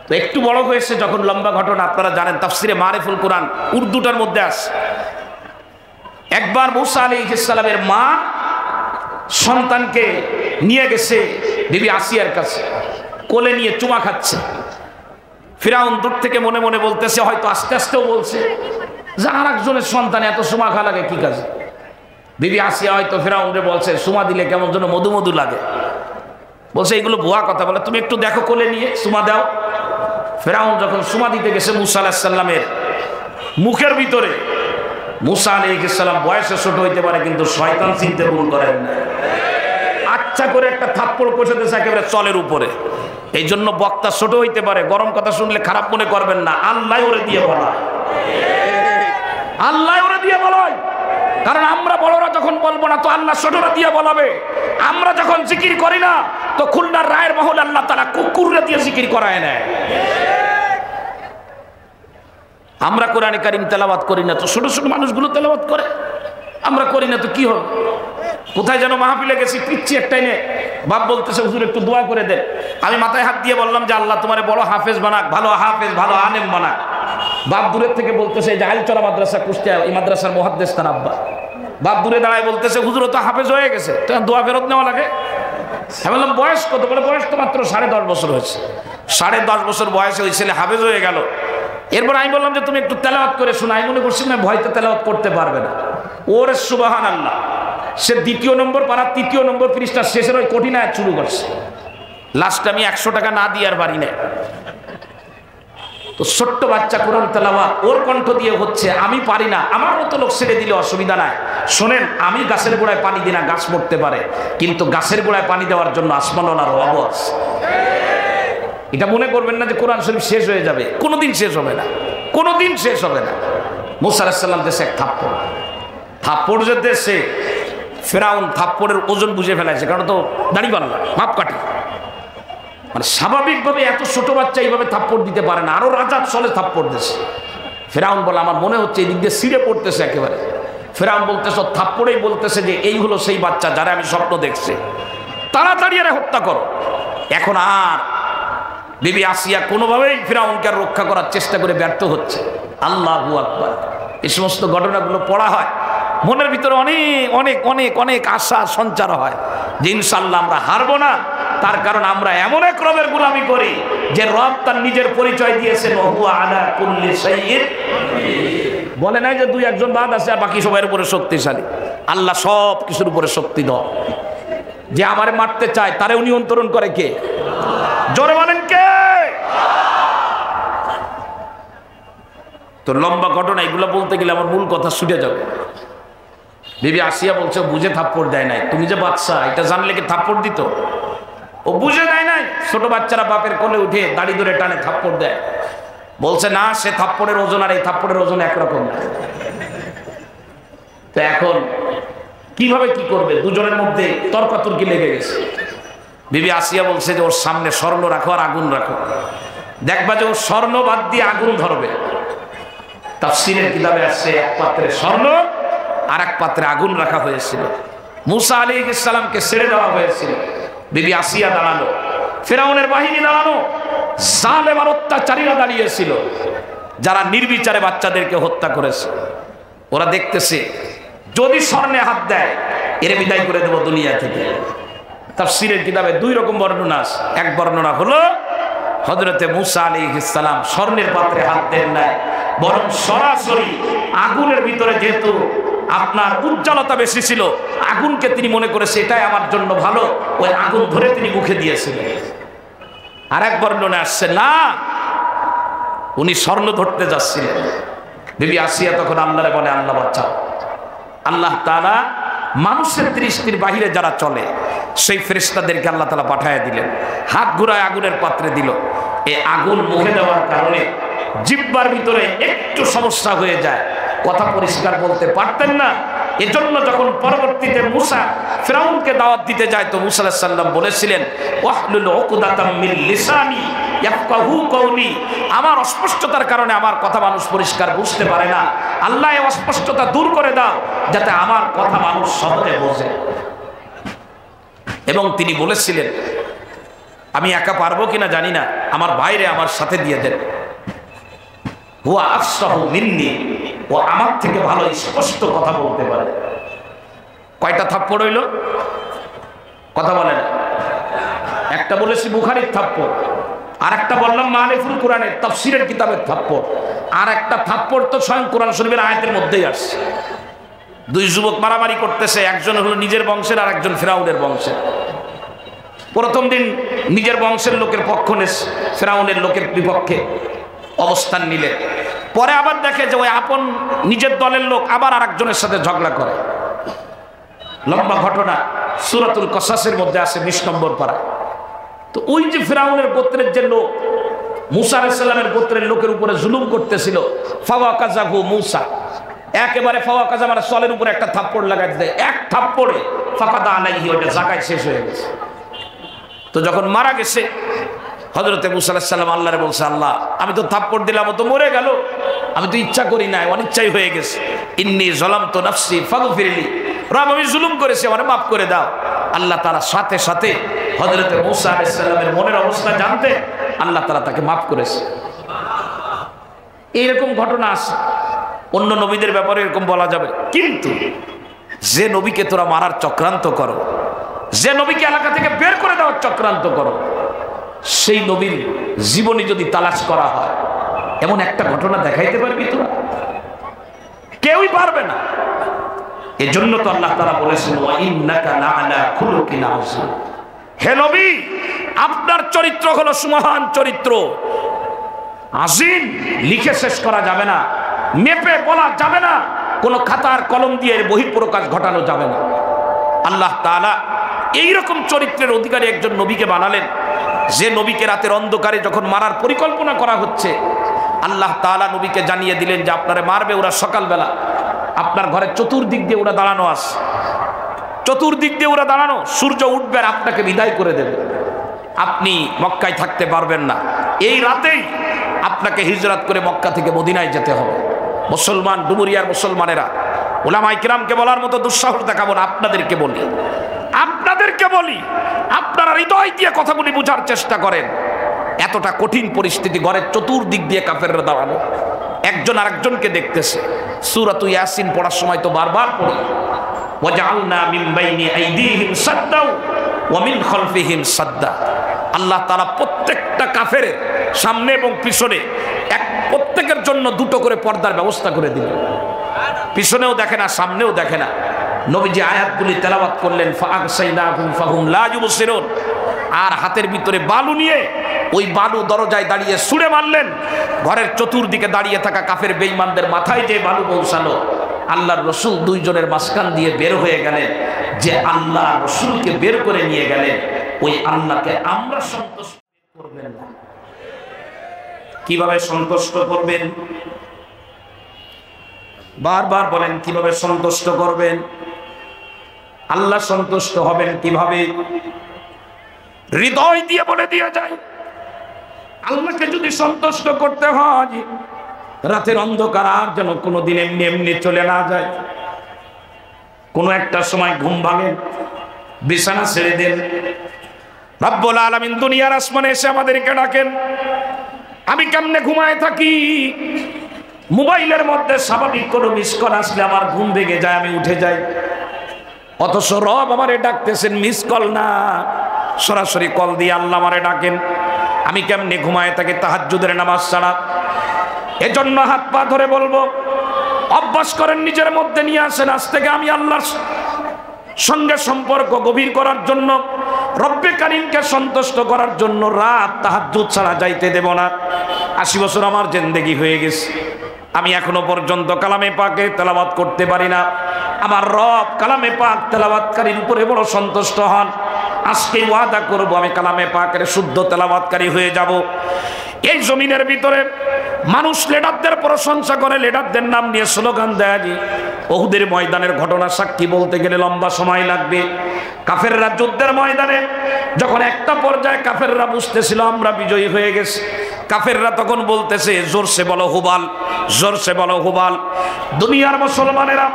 তো একটু বড় হয়েছে যখন, লম্বা ঘটনা আপনারা জানেন, তাফসিরে মারিফুল কোরআন উর্দুটার মধ্যে আছে। একবার মূসা আলাইহিস সালামের মা সন্তানকে নিয়ে গেছে বিবি আসিয়ার কাছে, কোলে নিয়ে চুমা খাচ্ছে। ফিরাউন দূর থেকে মনে মনে বলতেছে, হয়তো আস্তে আস্তেও বলছে যে আর একজনের সন্তান এত চুমা খা লাগে কি কাজে? বিবি আসিয়া হয়তো ফিরাউনরে বলছে চুমা দিলে কেমন যেন মধু মধু লাগে। বলছে এগুলো ভুয়া কথা, বলে তুমি একটু দেখো কোলে নিয়ে চুমা দাও। ফিরাউন যখন চুমা দিতে গেছে মূসা আলাইহিস সালামের মুখের ভিতরে, মূসা আলাইহিস সালাম বয়সে ছোট হইতে পারে কিন্তু শয়তান চিনতে ভুল করেন না। আচ্ছা করে একটা থাপ্পড় কষে দিয়েছে একেবারে চলের উপরে। এই জন্য বক্তা ছোট হইতে পারে, গরম কথা শুনলে খারাপ মনে করবেন না, আল্লাহ ওরে দিয়ে বলায়, আল্লাহ ওরে দিয়ে বলায়। কারণ আমরা বড়রা যখন বলবো না তো আল্লাহ ছোটরা দিয়ে বলাবে। আমরা যখন জিকির করি না তো খুলনার রায়ের মহল আল্লাহ তাআলা কুকুররা দিয়ে জিকির করায় নেয়। আমরা কোরআনে কারিম তেলাওয়াত করি না তো ছোট ছোট মানুষগুলো তেলাওয়াত করে, আমরা করি না তো কি হবে? কোথায় যেন মাহফিলে গেছি, পিচ্ছি একটাই নে বাপ বলতেছে হুজুর একটু দোয়া করে দেন। আমি মাথায় হাত দিয়ে বললাম যে আল্লাহ তোমার বড় হাফেজ বানাক, ভালো হাফেজ ভালো আলেম বানাক। বাপ দূরের থেকে বলতেছে যে আইলচরা মাদ্রাসা কুষ্টিয়া, এই মাদ্রাসার মুহাদ্দিস তার আব্বা। বাপ দূরে দাঁড়ায় বলতেছে হুজুর তো হাফেজ হয়ে গেছে, তো দোয়া ফেরত নেওয়া লাগে। আমি বললাম বয়স কত? বলে বয়স তো মাত্র 10.5 বছর হয়েছে। 10.5 বছর বয়সে ওই ছেলে হাফেজ হয়ে গেল। এরপর আমি বললাম যে তুমি একটু তেলাওয়াত করে শোনা। আমি মনে করছি না ভয়তে তেলাওয়াত করতে পারবে না। ওরে সুবহানাল্লাহ, সে 2 নম্বর পারা 3 নম্বর পৃষ্ঠা শেষের ওই কঠিন আয়াত শুরু করছে। লাস্ট আমি 100 টাকা না দিয়ে আর পারি না। তো ছোট্ট বাচ্চা কোরআন তেলাওয়াত ওর কণ্ঠ দিয়ে হচ্ছে, আমি পারি না, আমার মতো লোক ছেড়ে দিলে অসুবিধা নাই। শোনেন, আমি গাছের গোড়ায় পানি দিই না, গাছ মরতে পারে, কিন্তু গাছের গোড়ায় পানি দেওয়ার জন্য আসমানওয়ালার রব আছে। এটা মনে করবেন না যে কোরআন শরীফ শেষ হয়ে যাবে, কোনোদিন শেষ হবে না, কোনোদিন শেষ হবে না। মূসা আলাইহিস সালাম দেশে এক থাপ্পড়, থাপ্পড় যে দেশে ফেরাউন থাপ্পড়ের ওজন বুঝে ফেলাইছে, কারণ তো দাড়ি বাংলা মাপ কাটি। মানে স্বাভাবিকভাবে এত ছোট বাচ্চা এইভাবে থাপ্পড় দিতে পারে না, আরো রাজার চলে থাপ্পড় দিচ্ছে। ফেরাউন বলে আমার মনে হচ্ছে এই দিক দিয়ে ছিঁড়ে পড়তেছে একেবারে। ফেরাউন বলতেছে থাপ্পড়েই বলতেছে যে এই হলো সেই বাচ্চা যারা আমি স্বপ্ন দেখছি, তাড়াতাড়ি আরে হত্যা করো। এখন আর বিবি আসিয়া কোনোভাবেই ফেরাউনকে রক্ষা করার চেষ্টা করে ব্যর্থ হচ্ছে। আল্লাহু আকবার। এই সমস্ত ঘটনাগুলো পড়া হয়, মনের ভিতরে অনেক অনেক অনেক অনেক আশা সঞ্চার হয় যে ইনশাল্লাহ আমরা হারবো না। তার কারণ আমরা এমন এক রবের গোলামি করি যে রব তার নিজের পরিচয় দিয়েছেন, ওহুয়া আলা কুল্লি শাইইন। বলে নাই যে দুই একজন বাদ আছে আর বাকি সবার উপরে শক্তিশালী। আল্লাহ সব কিছুর উপরে শক্তি দেয়। যে আমারে মারতে চায় তারে নিয়ন্ত্রণ করে কে? জোরে বলেন কে? তো লম্বা ঘটনা, এগুলো বলতে গেলে আমার মূল কথা ছুটে যাবে। বিবি আসিয়া বলছে বুঝে থাপ্পড় দেয় নাই, তুমি যে বাচ্চা এটা জানলে কি থাপ্পড় দিত? ও বুঝে দেয় নাই। ছোট বাচ্চারা বাপের কোলে উঠে দাড়ি ধরে টানে থাপ্পড় দেয়। বলছে না, সে থাপ্পড়ের ওজন আর এই থাপ্পড়ের ওজন একরকম না। তো এখন কিভাবে কি করবে? দুজনের মধ্যে তর্কাতর্কি লেগে গেছে। বিবি আসিয়া বলছে যে ওর সামনে স্বর্ণ রাখো আর আগুন রাখো, দেখবা যে ও স্বর্ণ বাদ দিয়ে আগুন ধরবে। তাফসীরের কিতাবে আসছে এক পাত্রে স্বর্ণ আর এক পাত্রে আগুন রাখা হয়েছিল। মুসা আলাইহিস সালামকে ছেড়ে দেওয়া হয়েছিল। বিবি আসিয়া দাঁড়ানো, ফেরাউনের বাহিনী দাঁড়ানো, জালেম আর অত্যাচারীরা দাঁড়িয়েছিল যারা নির্বিচারে বাচ্চাদেরকে হত্যা করেছে। ওরা দেখতেছে যদি স্বর্ণে হাত দেয় এর বিদায় করে দেব দুনিয়া থেকে। তাফসীরের কিতাবে দুই রকম বর্ণনা আছে। এক বর্ণনা হলো হযরতে মুসা আলাইহিস সালাম স্বর্ণের পাত্রে হাত দেন নাই, বরং সরাসরি আগুনের ভিতরে, যেহেতু আপনার উজ্জ্বলতা বেশি ছিল, আগুনকে তিনি মনে করেছে এটাই আমার জন্য ভালো, ওই আগুন ধরে তিনি মুখে দিয়েছিলেন। আর এক বর্ণনা আসছে না, উনি স্বর্ণ ধরতে যাচ্ছিলেন। বিবি আসিয়া তখন আল্লাহরে বলে আল্লাহ বাচ্চাও। আল্লাহ তাআলা মানুষের দৃষ্টির বাহিরে যারা চলে সেই ফেরেশতাদেরকে আল্লাহ তাআলা পাঠায় দিলেন, হাত ঘুরায় আগুনের পাত্রে দিল। এই আগুন মুখে দেওয়ার কারণে জিহ্বার ভিতরে একটু সমস্যা হয়ে যায়, কথা পরিষ্কার বলতে পারতেন না। এজন্য যখন পরবর্তীতে মুসা ফিরাউনকে দাওয়াত দিতে যায় তো মুসা আলাইহিস সালাম বলেছিলেন ওয়াহলুল উকদাতাম মিন লিসানি ইয়াফকাহু কওলি, আমার অস্পষ্টতার কারণে আমার কথা মানুষ পরিষ্কার বুঝতে পারে না, আল্লাহ এই অস্পষ্টতা দূর করে দাও যাতে আমার কথা মানুষ সহজে বোঝে। এবং তিনি বলেছিলেন আমি একা পারবো কিনা জানি না, আমার ভাইরে আমার সাথে দিয়ে দেন, হুয়া আফসাহু মিন্নি, ও আমার থেকে ভালো স্পষ্ট কথা বলতে পারে। কয়টা থাপ্পড় হইল? কথা বলেন। একটা বলেছি বুখারীর থাপ্পড়, আর একটা বললাম মারিফুল কোরআনের তাফসীরের কিতাবের থাপ্পড়, আর একটা থাপ্পড় তো স্বয়ং কোরআন শরীফের আয়াতের মধ্যেই আসছে। দুই যুবক মারামারি করতেছে, একজন হলো নিজের বংশের আর একজন ফিরাউনের বংশের। প্রথম দিন নিজের বংশের লোকের পক্ষ নেস, ফিরাউনের লোকের বিপক্ষে অবস্থান নিলে, পরে আবার দেখে যে ওই আপন নিজের দলের লোক আবার আরেকজনের সাথে ঝগড়া করে। লম্বা ঘটনা, সূরাতুল কসাসের মধ্যে আছে 20 নম্বর পারা। তো ওই যে ফিরাউনের গোত্রের যে লোক মুসা আলাইহিস সালামের গোত্রের লোকের উপরে জুলুম করতেছিল, ফাওয়াকাযাহু মুসা, একেবারে ফাওয়াকাযা মানে সলের উপরে একটা থাপ্পড় লাগাই দেয়, এক থাপ্পড়ে ফাকাদা আলাইহি, ওটা জায়গায় শেষ হয়ে গেছে। তো যখন মারা গেছে হযরতে মুসা আলাইহিস সালাম আল্লাহরে বলছে আল্লাহ আমি তো থাপ্পড় দিলাম, ও তো মরে গেল, আমি তো ইচ্ছা করি নাই, অনিচ্ছাই হয়ে গেছে। ইন্নী যালামতু নাফসি ফাগফিরলি, রব আমি জুলুম করেছি, আমারে মাফ করে দাও। আল্লাহ তাআলা সাথে সাথে হযরতে মুসা আলাইহিস সালামের মনের অবস্থা জানতে আল্লাহ তাআলা তাকে মাফ করেছে। এইরকম ঘটনা আছে, অন্য নবীদের ব্যাপারে এরকম বলা যাবে। কিন্তু যে নবীকে তোরা মারার চক্রান্ত করো, যে নবীকে এলাকা থেকে বের করে দেওয়ার চক্রান্ত করো, সেই নবীর জীবনী যদি তালাশ করা হয় এমন একটা ঘটনা দেখাইতে পারবি তোরা? কেউই পারবে না। এজন্য তো আল্লাহ তাআলা বলেছেন ওয়া ইন্নাকা লাআলা খুলুকিন আযীম, হে নবী আপনার চরিত্র হলো সুমহান চরিত্র। আযীম লিখে শেষ করা যাবে না, মেপে বলা যাবে না, কোনো খাতার কলম দিয়ে বহিঃপ্রকাশ ঘটানো যাবে না। আল্লাহ তাআলা এইরকম চরিত্রের অধিকারী একজন নবীকে বানালেন, যে নবীকে রাতের অন্ধকারে যখন মারার পরিকল্পনা করা হচ্ছে আল্লাহ তাআলা নবীকে জানিয়ে দিলেন যে আপনারে মারবে ওরা সকালবেলা, আপনার ঘরে চতুর্দিক দিয়ে ওরা দাঁড়ানো আছে, চতুর্দিক দিয়ে ওরা দাঁড়ানো, সূর্য উঠবে আর আপনাকে বিদায় করে দেবে। আপনি মক্কায় থাকতে পারবেন না। এই রাতেই আপনাকে হিজরত করে মক্কা থেকে মদিনায় যেতে হবে। মুসলমান, ডুমুরিয়ার মুসলমানেরা, উলামায়ে কিরামকে বলার মতো দুঃসাহস দেখাবো না, আপনাদেরকে বলি, আপনারা হৃদয় দিয়ে কথাগুলি বোঝার চেষ্টা করেন। এতটা কঠিন পরিস্থিতি, ঘরের চতুর্দিক দিয়ে কাফেররা দাঁড়ানো, একজন আরেকজনকে দেখতেছে। সূরাতু ইয়াসিন পড়ার সময় তো বারবার পড়ি, ওয়াজআলনা মিন বাইনি আইদিহিম সাদ্দা ওয়া মিন খালফিহিম সাদ্দা। আল্লাহ তাআলা প্রত্যেকটা কাফেরের সামনে এবং পিছনে প্রত্যেকের জন্য দুটো করে পর্দার ব্যবস্থা করে দিলেন। পিছনেও দেখে না, সামনেও দেখে না। নবীজি আয়াতগুলি তেলাওয়াত করলেন, ফাআগসাইনাহুম ফাহুম লা ইউবসিরুন। আর হাতের ভিতরে বালু নিয়ে ওই বালু দরজায় দাঁড়িয়ে ছুঁড়ে মারলেন। ঘরের চতুর্দিকে দাঁড়িয়ে থাকা কাফের বেঈমানদের মাথায় যে বালু পৌঁছালো, আল্লাহর রসুল দুইজনের মাঝখান দিয়ে বের হয়ে গেলেন। যে আল্লাহ রসুলকে বের করে নিয়ে গেলেন, ওই আল্লাহকে আমরা সন্তুষ্ট করবেন না। কিভাবে সন্তুষ্ট করবেন? বারবার বলেন, কিভাবে সন্তুষ্ট করবেন? আল্লাহ সন্তুষ্ট হবেন কিভাবে? হৃদয় দিয়ে বলে দিয়ে যায়, আল্লাহকে যদি সন্তুষ্ট করতে হয়, রাতের অন্ধকার আর যেন কোনোদিন এমনি এমনি চলে না যায়। কোনো একটা সময় ঘুম ভাঙেন, বিছানা ছেড়ে দেন, রব্বুল আলামিন দুনিয়ার আসমানে এসে আমাদেরকে ডাকেন। আমি কেমনে ঘুমায় থাকি, মোবাইলের মধ্যে স্বাভাবিক কোনো মিস কল আসলে আমার ঘুম ভেঙে যায়, আমি উঠে যাই। অথচ রব আমারে ডাকতেছেন, মিস কল না, সরাসরি কল দিয়ে আল্লাহ আমারে ডাকেন। আমি কেমনে ঘুমায় থাকি তাহাজ্জুদের নামাজ ছাড়া? এজন্য হাত পা ধরে বলবো, অভ্যাস করেন, নিজের মধ্যে নিয়ে আসেন। আজ থেকে আমি আল্লাহর সঙ্গে সম্পর্ক গভীর করার জন্য, রব্বে কারীমকে সন্তুষ্ট করার জন্য রাত তাহাজ্জুদ ছাড়া যাইতে দেব না। 80 বছর আমার জিন্দেগি হয়ে গেছে, আমি এখনো পর্যন্ত কালামে পাকে তেলাওয়াত করতে পারি না। আমার রব কালামে পাক তেলাওয়াতকারীর উপরে বড় সন্তুষ্ট হন। আজকে ওয়াদা করব, আমি কালামে পাকের শুদ্ধ তেলাওয়াতকারী হয়ে যাব। এই জমিনের ভিতরে মানুষ লিডারদের প্রশংসা করে, লিডারদের নাম নিয়ে স্লোগান দেয়। উহুদের ময়দানের ঘটনা সাক্ষী বলতে গেলে লম্বা সময় লাগবে। কাফেররা যুদ্ধের ময়দানে যখন একটা পর্যায়ে কাফেররা বুঝতেছিল আমরা বিজয়ী হয়ে গেছি, কাফেররা তখন বলতেছে, জোরসে বলো হুবাল, জোরসে বলো হুবাল। দুনিয়ার মুসলমানেরা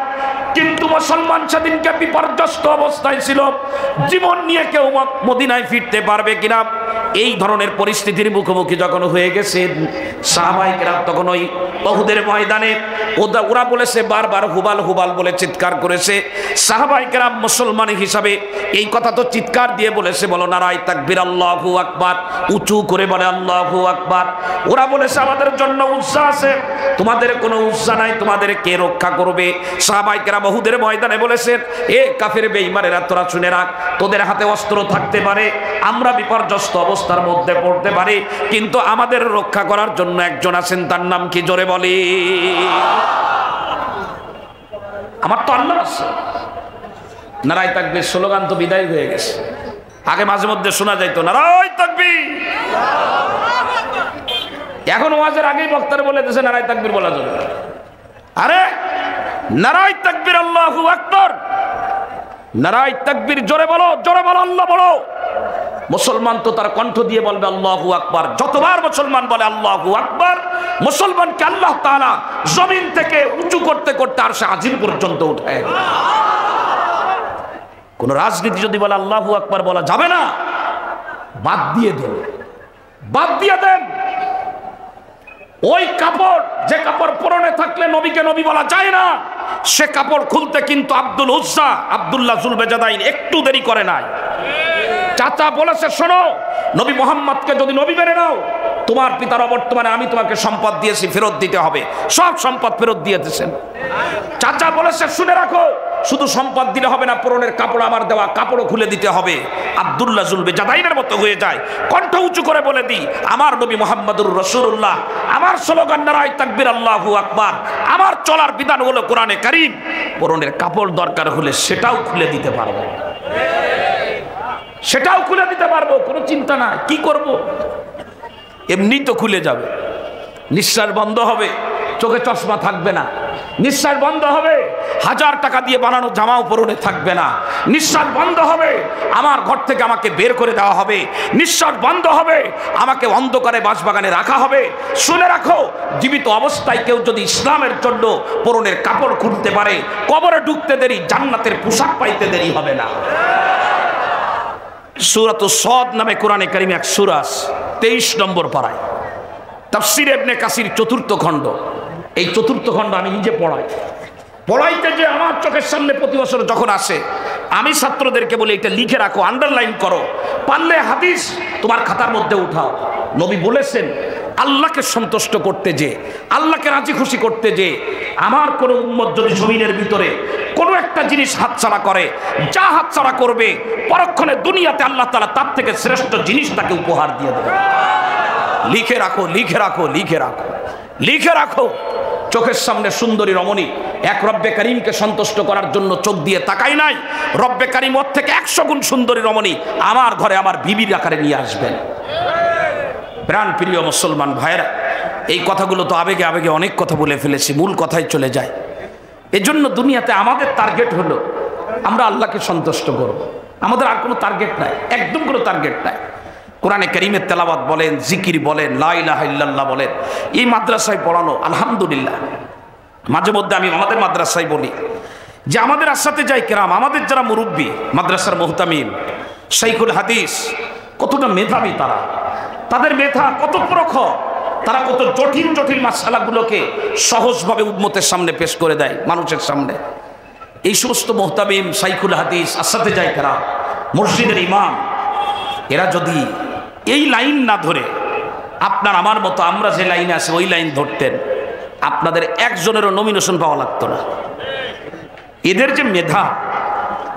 কিন্তু মুসলমান সেদিনকে বিপর্যস্ত অবস্থায় ছিল, জীবন নিয়ে কেউ মদিনায় ফিরতে পারবে কিনা এই ধরনের পরিস্থিতির মুখোমুখি যখন হয়ে গেছে, সাহাবায়ে কেরাম তখন ওই উহুদের ময়দানে ওরা বলেছে, বারবার হুবাল হুবাল বলে চিৎকার করেছে। সাহাবায়ে কেরাম মুসলমান হিসাবে এই কথা তো চিৎকার দিয়ে বলেছে, বলো নারায়ে তাকবীর, আল্লাহু আকবার, উঁচু করে বলে আল্লাহু আকবার। ওরা বলেছে আমাদের জন্য উজ্জা আছে, তোমাদের কোনো উজ্জা নাই, তোমাদের কে রক্ষা করবে? সাহাবায়ে কেরাম উহুদের ময়দানে বলেছেন, এ কাফের বেঈমানেরা, তোরা শুনে রাখ, তোদের হাতে অস্ত্র থাকতে পারে, আমরা বিপর্যস্ত অবস্থার মধ্যে পড়তে পারি, কিন্তু আমাদের রক্ষা করার জন্য একজন আছেন, তার নাম কি? জোরে বলি, আমার তো আল্লাহ আছে। নারায়ে তাকবীর স্লোগান তো বিদায় হয়ে গেছে। আগে মাঝে মধ্যে শোনা যাইতো নারায়ে তাকবীর, এখন ওয়াজের আগেই বক্তারা বলে দিয়েছে নারায়ে তাকবীর বলা যাবে। আরে নারায়ে তাকবীর, আল্লাহু আকবার, নারায়ে তাকবীর, জোরে বলো, জোরে বলো, আল্লাহ বলো। মুসলমান তো তার কণ্ঠ দিয়ে বলবে আল্লাহু আকবার। যতবার মুসলমান বলে আল্লাহু আকবার, মুসলমানকে আল্লাহ তাআলা জমিন থেকে উঁচু করতে করতে আরশে আজিম পর্যন্ত উঠায়। কোন রাজনীতি যদি বলে আল্লাহু আকবার বলা যাবে না, বাদ দিয়ে দেন, বাদ দিয়ে দেন। ওই কাপড়, যে কাপড় পরনে থাকলে নবীকে নবী বলা যায় না, সে কাপড় খুলতে কিন্তু আব্দুল উজ্জা, আব্দুল্লাহ জুলবেজাদাইন একটু দেরি করে নাই। চাচা বলেছে, শোনো, নবী মুহাম্মদকে যদি নবী মেনে নাও, তোমার পিতার অবর্তমানে আমি তোমাকে সম্পদ দিয়েছি, ফেরত দিতে হবে। সব সম্পদ ফেরত দিয়ে দিয়েছেন। চাচা বলেছে, শুনে রাখো, শুধু সম্পদ দিলে হবে না, পরনের কাপড় আমার দেওয়া কাপড়ও খুলে দিতে হবে। আব্দুল্লাহ জুলবেজাদাইনের মতো হয়ে যায়, কণ্ঠ উঁচু করে বলে দিই, আমার নবী মুহাম্মদুর রাসূলুল্লাহ, আমার স্লোগান নারায়ে তাকবীর, আল্লাহু আকবার, আমার চলার বিধান হলো কোরআনে কারীম। পরনের কাপড় দরকার হলে সেটাও খুলে দিতে পারবো, সেটাও খুলে দিতে পারবো, কোনো চিন্তা নাই। কি করব? এমনি তো খুলে যাবে, নিঃশ্বাস বন্ধ হবে, চোখে চশমা থাকবে না, নিঃশ্বাস বন্ধ হবে, 1000 টাকা দিয়ে বানানো জামাও পরনে থাকবে না। নিঃশ্বাস বন্ধ হবে, আমার ঘর থেকে আমাকে বের করে দেওয়া হবে। নিঃশ্বাস বন্ধ হবে, আমাকে অন্ধকারে বাঁশবাগানে রাখা হবে। শুনে রাখো, জীবিত অবস্থায় কেউ যদি ইসলামের জন্য পরনের কাপড় খুলতে পারে, কবরে ঢুকতে দেরি, জান্নাতের পোশাক পাইতে দেরি হবে না। সূরাতুস সাদ নামে কোরআনে কারিমে এক সূরা 23 নম্বর পারায়, তাফসীর ইবনে কাসির 4th খণ্ড। এই 4th খণ্ড আমি নিজে পড়াইতে যে আমার চোখের সামনে প্রতি বছর যখন আসে, আমি ছাত্রদেরকে বলি এটা লিখে রাখো, আন্ডারলাইন করো, পারলে হাদিস তোমার খাতার মধ্যে উঠাও। নবী বলেছেন, আল্লাহকে সন্তুষ্ট করতে যে, আল্লাহকে রাজি খুশি করতে যে আমার কোনো উম্মত যদি জমিনের ভিতরে কোনো একটা জিনিস হাতছাড়া করে, যা হাতছাড়া করবে পরক্ষণে দুনিয়াতে আল্লাহ তাআলা তার থেকে শ্রেষ্ঠ জিনিস তাকে উপহার দিয়ে দেবে। লিখে রাখো, লিখে রাখো, লিখে রাখো, লিখে রাখো। চোখের সামনে সুন্দরী রমণী, এক রব্বে কারিমকে সন্তুষ্ট করার জন্য চোখ দিয়ে তাকাই নাই, রব্বে কারিম ওর থেকে 100 গুণ সুন্দরী রমণী আমার ঘরে আমার বিবির আকারে নিয়ে আসবেন। প্রাণ প্রিয় মুসলমান ভাইরা, এই কথাগুলো তো আবেগে আবেগে অনেক কথা বলে ফেলেছি, মূল কথায় চলে যায়। এজন্য দুনিয়াতে আমাদের টার্গেট হলো আমরা আল্লাহকে সন্তুষ্ট করব, আমাদের আর কোনো টার্গেট নাই, একদম কোনো টার্গেট নাই। কোরআনে কারীমের তেলাওয়াত বলেন, জিকির বলেন, লা ইলাহা ইল্লাল্লাহ বলেন, এই মাদ্রাসায় পড়ানো আলহামদুলিল্লাহ। মাঝে মধ্যে আমি আমাদের মাদ্রাসায় বলি যে আমাদের আসাতে যাই কেরাম, আমাদের যারা মুরব্বী, মাদ্রাসার মুহতামিম, শাইখুল হাদিস, কতটা মেধাবী তারা, তাদের মেধা কত প্রখর, তারা কত জটিল জটিল মাসআলাগুলোকে সহজভাবে উম্মতের সামনে পেশ করে দেয়, মানুষের সামনে। এই সমস্ত মুহতামিম, শাইখুল হাদিস, আসাতে যাই কেরাম, মসজিদের ইমাম, এরা যদি এই লাইন না ধরে আপনার আমার মতো আমরা যে লাইনে আছে ওই লাইন ধরতেন, আপনাদের একজনেরও নমিনেশন পাওয়া লাগতো না। এদের যে মেধা,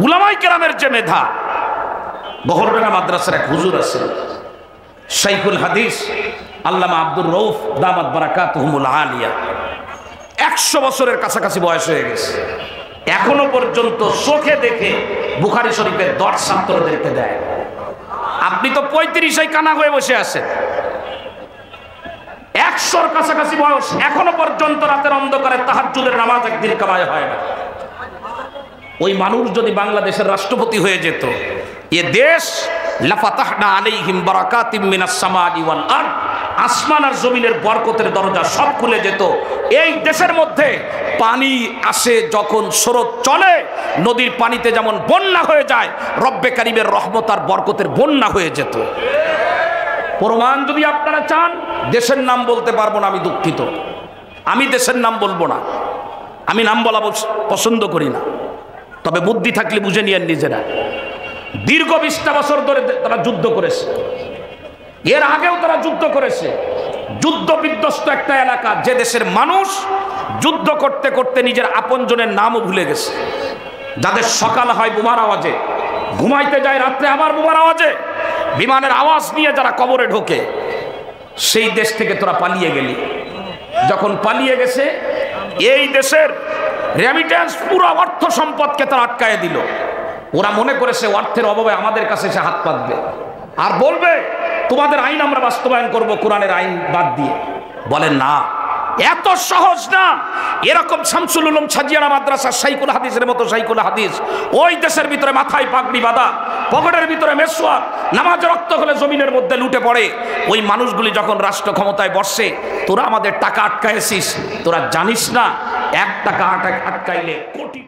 উলামায়ে কেরামের যে মেধা। বহরডাঙ্গা মাদ্রাসার এক হুজুর আছেন, শাইখুল হাদিস আল্লামা আব্দুর রউফ দামাত বারাকাতুহুমুল আলিয়া, 100 বছরের কাছাকাছি বয়স হয়ে গেছে, এখনো পর্যন্ত চোখে দেখে বুখারী শরীফের 10 ছাত্রদেরকে দেয়। আপনি তো 35 কানা হয়ে বসে আছেন, 100-র কাছাকাছি বয়স, এখনো পর্যন্ত রাতের অন্ধকারে তাহাজ্জুদের নামাজ একদিন কামায় হয় না। ওই মানুষ যদি বাংলাদেশের রাষ্ট্রপতি হয়ে যেত, এ দেশ লাফাতাহনা আলাইহিম বারাকাতিম মিনাস সামাই ওয়াল আরদ, আসমান আর জমিনের বরকতের দরজা সব খুলে যেত। এই দেশের মধ্যে পানি আসে যখন, স্রোত চলে, নদীর পানিতে যেমন বন্যা হয়ে যায়, রব্বে কারিমের রহমত আর বরকতের বন্যা হয়ে যেত। প্রমাণ যদি আপনারা চান, দেশের নাম বলতে পারবো না, আমি দুঃখিত, আমি দেশের নাম বলবো না, আমি নাম বলা পছন্দ করি না। তবে বুদ্ধি থাকলে বুঝে নিয়েন নিজেরা। দীর্ঘ 20টা বছর ধরে তারা যুদ্ধ করেছে, এর আগেও তারা যুদ্ধ করেছে। যুদ্ধ বিধ্বস্ত একটা এলাকা, যে দেশের মানুষ যুদ্ধ করতে করতে নিজের আপনজনের নামও ভুলে গেছে, যাদের সকাল হয় বোমার আওয়াজে, ঘুমাইতে যায় রাত্রে আবার বোমার আওয়াজে, বিমানের আওয়াজ নিয়ে যারা কবরে ঢোকে, সেই দেশ থেকে তোরা পালিয়ে গেলি। যখন পালিয়ে গেছে, এই দেশের রেমিটেন্স পুরো অর্থ সম্পদকে তারা আটকায় দিল। ওরা মনে করেছে অর্থের অভাবে আমাদের কাছে এসে হাত পাতবে আর বলবে তোমাদের আইন আমরা বাস্তবায়ন করব কোরআনের আইন বাদ দিয়ে। বলেন না, এত সহজ না। এরকম শামসুল উলুম ছাজিয়ানা মাদ্রাসা শাইখুল হাদিসের মতো শাইখুল হাদিস, ওই দেশের ভিতরে মাথায় পাগড়ি বাঁধা, পকেটের ভিতরে মেসওয়াক, নামাজ রক্ত হলে জমিনের মধ্যে লুটে পড়ে। ওই মানুষগুলি যখন রাষ্ট্র ক্ষমতায় বসে, তোরা আমাদের টাকা আটকাইছিস, তোরা জানিস না 1 টাকা আটকাইলে কোটি